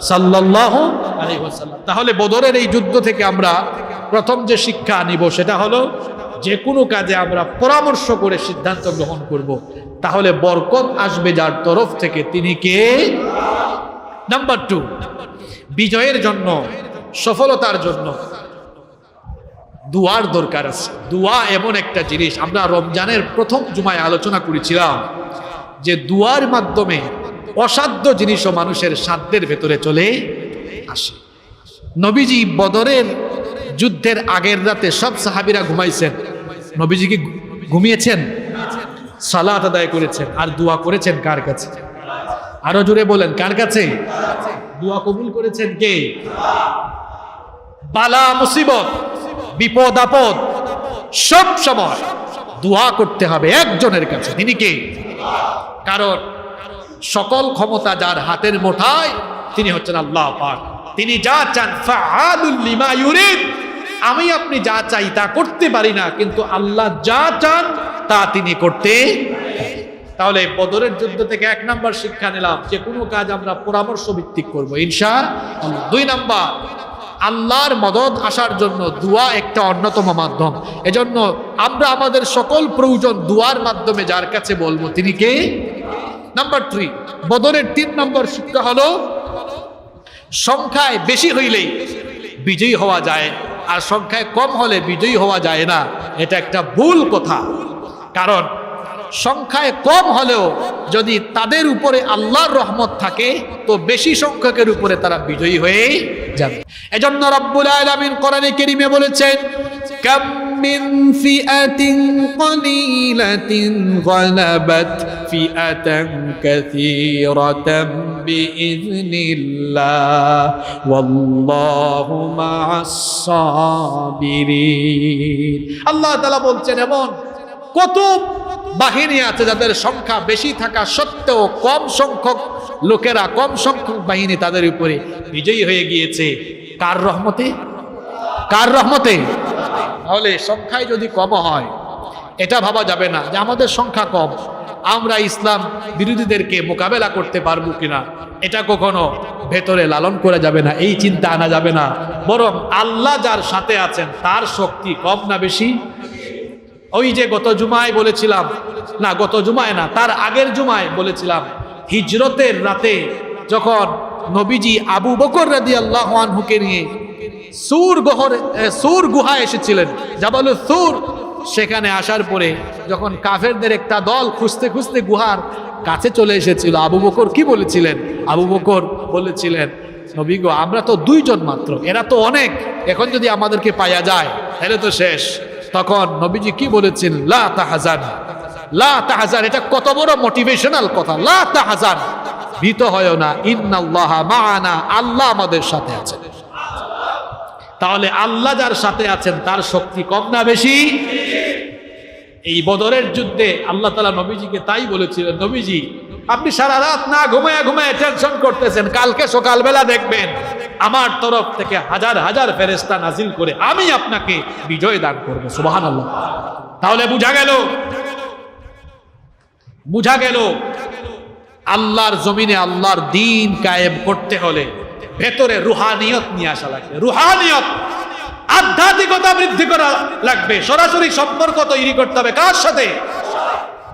সাল্লাল্লাহু আলাইহি ওয়াসাল্লাম। তাহলে বদরের এই যুদ্ধ থেকে আমরা প্রথম যে শিক্ষা নিব সেটা হলো যে কোনো কাজে আমরা পরামর্শ করে সিদ্ধান্ত গ্রহণ করব, তাহলে বরকত আসবে যার তরফ থেকে, তিনি কে? নাম্বার 2, বিজয়ের জন্য, সফলতার জন্য দুয়ার দরকার আছে। দুয়া এমন একটা জিনিস, আমরা রমজানের প্রথম জুমায় আলোচনা করেছিলাম যে দুয়ার মাধ্যমে অসাধ্য জিনিসও মানুষের সাধ্যের ভেতরে চলে আসে। নবীজি বদরের যুদ্ধের আগের রাতে সব সাহাবীরা ঘুমাইছেন, নবীজি কি ঘুমিয়েছেন? সালাত আদায় করেছেন আর দোয়া করেছেন কার কাছে? আরো জোরে বলেন, কার কাছে? দোয়া কবুল করেছেন কে? বালা মুসিবত, বিপদ আপদ সব সময় দোয়া করতে হবে একজনের কাছে, তিনি কে? কারণ সকল ক্ষমতা যার হাতের মুঠায়, তিনি হচ্ছেন আল্লাহ পাক। তিনি যা চান ফাআলুল লিমা ইউরিদ, আমি আপনি যা চাই তা করতে পারি না, কিন্তু আল্লাহ যা চান তা তিনি করতে। তাহলে বদরের যুদ্ধ থেকে 1 নাম্বার শিক্ষা নিলাম যে কোনো কাজ আমরা পরামর্শ ভিত্তিক করব ইনশাআল্লাহ। 2 নাম্বার, আল্লাহর মদদ আসার জন্য দোয়া একটা অন্যতম মাধ্যম। এজন্য আমরা আমাদের সকল প্রয়োজন দোয়ার মাধ্যমে যার কাছে বলবো, তিনি কে? নাম্বার 3, বদরের 3 নম্বর শিক্ষা হলো সংখ্যায় বেশি হইলেই বিজয়ী হওয়া যায়, আর সংখ্যায় কম হলে বিজয়ী হওয়া যায় না। এটা একটা ভুল কথা। কারণ সংখ্যায় কম হলেও যদি তাদের উপরে আল্লাহর রহমত থাকে তো বেশি সংখ্যকের উপরে তারা বিজয়ী হয়ে যাবে। এজন্য রব্বুল আলামিন কোরআনে কারীমে বলেছেন, কাম মিন ফিআতিন কলিলাতিন গালাবাত ফিআতান কাসীরাতান বিইذনিল্লাহ ওয়াল্লাহু মা'আস সাবিরিন। আল্লাহ তাআলা বলছেন এমন কত বাহিনী আছে যাদের সংখ্যা বেশি থাকা সত্ত্বেও কম সংখ্যক লোকেরা, কম সংখ্যক বাহিনী তাদের উপরে বিজয়ী হয়ে গিয়েছে। কার রহমতে? কার রহমতে? তাহলে সংখ্যায় যদি কম হয় এটা ভাবা যাবে না যে আমাদের সংখ্যা কম, আমরা ইসলাম বিরোধীদেরকে মোকাবেলা করতে পারবো কিনা, এটা কখনো ভেতরে লালন করা যাবে না, এই চিন্তা আনা যাবে না। বরং আল্লাহ যার সাথে আছেন তার শক্তি কম না বেশি? ওই যে গত জুমায় বলেছিলাম, না গত জুমায় না, তার আগের জুমায় বলেছিলাম, হিজরতের রাতে যখন নবীজি আবু বকর রাদিয়াল্লাহু আনহুকে নিয়ে সূর গুহা এসেছিলেন, জাবালুস সূর, সেখানে আসার পরে যখন কাফেরদের একটা দল খুঁজতে খুঁজতে গুহার কাছে চলে এসেছিল, আবু বকর কি বলেছিলেন? আবু বকর বলেছিলেন, নবী গো, আমরা তো 2 জন মাত্র, এরা তো অনেক, এখন যদি আমাদেরকে পাওয়া যায় তাহলে তো শেষ। তখন নবীজি কি বলেছেন? লা তাহজান, লা তাহজান। এটা কত বড় মোটিভেশনাল কথা, লা তাহজান, ভীত হয় না, ইন্নাল্লাহা মা'ানা, আল্লাহ আমাদের সাথে আছেন। তাহলে আল্লাহ যার সাথে আছেন তার শক্তি কম না বেশি? এই বদরের যুদ্ধে আল্লাহ তাআলা নবীজিকে তাই বলেছিলেন, নবীজি আপনি সারা রাত না ঘুমায় ঘুমায় টেনশন করতেছেন, কালকে সকালবেলা দেখবেন আমার তরফ থেকে হাজার হাজার ফেরেশতা নাজিল করে আমি আপনাকে বিজয় দান করব। সুবহানাল্লাহ। তাহলে বুঝা গেল আল্লাহর জমিনে আল্লাহর দ্বীন কায়েম করতে হলে ভেতরে রুহানিয়ত নিয়ে আসা লাগবে। রুহানিয়ত, আধ্যাত্মিকতা বৃদ্ধি করা লাগবে। সরাসরি সম্পর্ক তৈরি করতে হবে কার সাথে?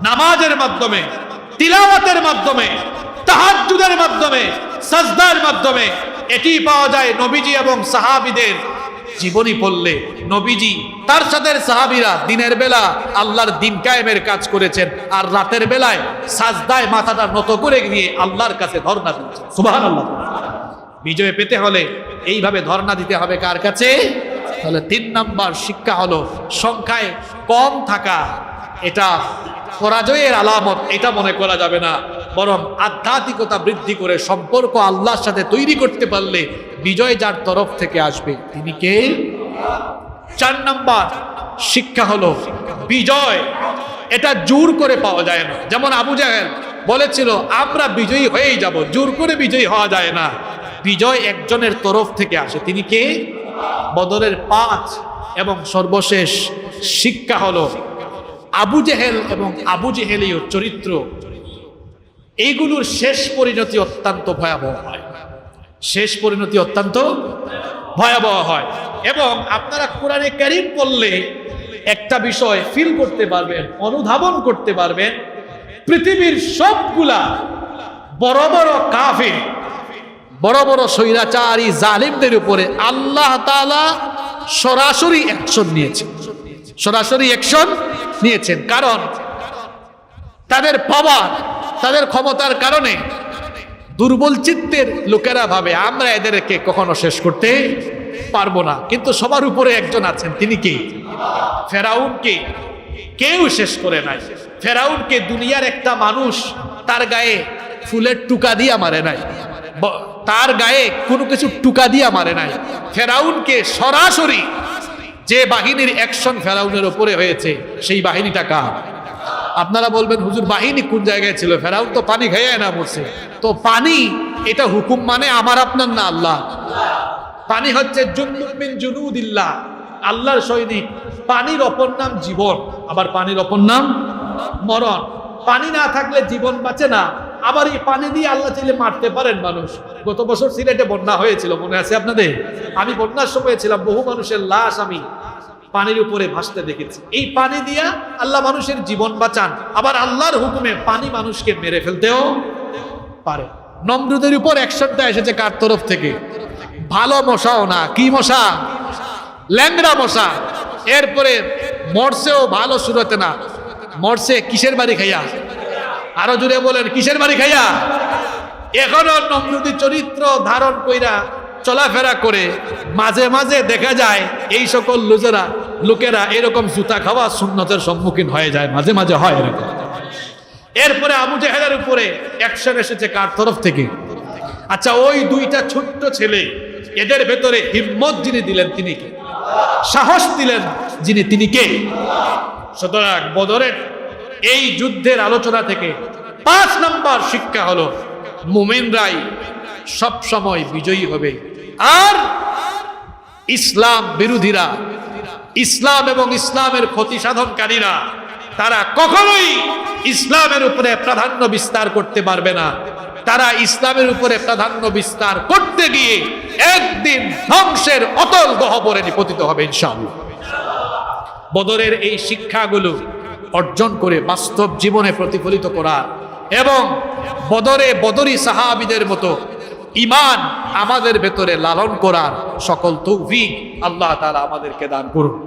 নামাজের মাধ্যমে, তিলাওয়াতের মাধ্যমে, তাহাজ্জুদের মাধ্যমে, সাজদার মাধ্যমে। এটি পাওয়া যায় নবীজি এবং সাহাবীদের জীবনী পড়লে। নবীজি তার সাথে সাহাবীরা দিনের বেলা আল্লাহর দ্বীন কায়েমের কাজ করেছেন, আর রাতের বেলায় সাজদায় মাথাটা নত করে গিয়ে আল্লাহর কাছে ধর্ণা দিচ্ছেন। সুবহানাল্লাহ। বিজয় পেতে হলে এইভাবে ধর্ণা দিতে হবে কার কাছে? তাহলে 3 নাম্বার শিক্ষা হলো সংখ্যায় কম থাকা এটা পরাজয়ের আলামত, এটা মনে করা যাবে না, বরং আধ্যাত্মিকতা বৃদ্ধি করে সম্পর্ক আল্লাহর সাথে তৈরি করতে পারলে বিজয় যার তরফ থেকে আসবে তিনি কে? 4 নাম্বার শিক্ষা হলো বিজয় এটা জোর করে পাওয়া যায় না। যেমন আবু জাহেল বলেছিল আমরা বিজয়ী হয়েই যাব, জোর করে বিজয়ী হওয়া যায় না। বিজয় একজনের তরফ থেকে আসে, তিনি কে? বদরের 5 এবং সর্বশেষ শিক্ষা হলো আবু জেহেল এবং আবু জেহেলীয় চরিত্র, এইগুলোর শেষ পরিণতি অত্যন্ত ভয়াবহ হয়। শেষ পরিণতি অত্যন্ত ভয়াবহ হয়। এবং আপনারা কোরআনে কারীম পড়লে একটা বিষয় ফিল করতে পারবেন, অনুধাবন করতে পারবেন, পৃথিবীর সবগুলা বড় বড় কাফির, বড় বড় স্বৈরাচারী জালিমদের উপরে আল্লাহ তাআলা সরাসরি অ্যাকশন নিয়েছেন। সরাসরি অ্যাকশন নিয়েছেন, কারণ তাদের পাওয়ার, তাদের ক্ষমতার কারণে দুর্বল চিত্তের লোকেরা ভাবে আমরা এদেরকে কখনো শেষ করতে পারবো না। কিন্তু সবার উপরে একজন আছেন, তিনি কে? ফেরাউনকে কেউ শেষ করে নাই। ফেরাউনকে দুনিয়ার একটা মানুষ তার গায়ে ফুলের টুকা দিয়ে মারে নাই, তার গায়ে কোনো কিছু টুকা দিয়ে মারে নাই। ফেরাউনকে সরাসরি যে বাহিনীর অ্যাকশন ফেরাউনের উপরে হয়েছে সেই বাহিনীটা কার? আপনারা বলবেন হুজুর বাহিনী কোন জায়গায় ছিল? ফেরাউন তো পানি খেয়ে না মরছে। তো পানি এটা হুকুম মানে আমার আপনার না, আল্লাহ। পানি হচ্ছে জুনদুম মিন জুনুদিল্লাহ, আল্লাহর সৈনিক। পানির অপর নাম জীবন, আবার পানির অপর নাম মরণ। পানি না থাকলে জীবন বাঁচে না, আবার এই পানি দিয়ে আল্লাহ চাইলে মারতে পারেন মানুষ। গত বছর সিলেটে বন্যা হয়েছিল, মনে আছে আপনাদের? আমি বন্যার সময় ছিলাম, বহু মানুষের লাশ আমি পানির উপরে ভাসতে দেখেছি। এই পানি দিয়া আল্লাহ মানুষের জীবন বাঁচান, আবার আল্লাহর হুকুমে পানি মানুষকে মেরে ফেলতেও পারে। নমরুদের উপর অ্যাকশনটা এসেছে কার তরফ থেকে? ভালো মশাও না, কি মশা? ল্যাংড়া মশা। এরপরে মরছেও ভালো সুরতে না, মরছে কিসের বাড়ি খাইয়া? আরো জুড়ে বলেন, কিসের বাড়ি খাইয়া? এখনো নমরুদি চরিত্র ধারণ কইরা চলাফেরা করে মাঝে মাঝে দেখা যায় এই সকল লোকেরা এরকম জুতা খাওয়া সুন্নতের সম্মুখীন হয়ে যায়, মাঝে মাঝে হয় এরকম। এরপরে আবু জেহেলের উপরে অ্যাকশন এসেছে কার তরফ থেকে? আচ্ছা, ওই দুইটা ছোট্ট ছেলে, এদের ভেতরে হিম্মত যিনি দিলেন তিনি কে? সাহস দিলেন যিনি, তিনি কে? সুতরাং বদরের এই যুদ্ধের আলোচনা থেকে 5 নম্বর শিক্ষা হলো মুমিনরাই সব সময় বিজয়ী হবে, আর ইসলাম বিরোধীরা, ইসলাম এবং ইসলামের ক্ষতি সাধনকারীরা তারা কখনোই ইসলামের উপরে প্রাধান্য বিস্তার করতে পারবে না। তারা ইসলামের উপরে প্রাধান্য বিস্তার করতে গিয়ে একদিন ধ্বংসের অতল গহ্বরে নিপতিত হবে ইনশাআল্লাহ। বদরের এই শিক্ষাগুলো অর্জন করে বাস্তব জীবনে প্রতিফলিত করা এবং বদরি সাহাবীদের মতো ঈমান আমাদের ভেতরে লালন করার সকল তৌফিক আল্লাহ তাআলা আমাদেরকে দান করুন।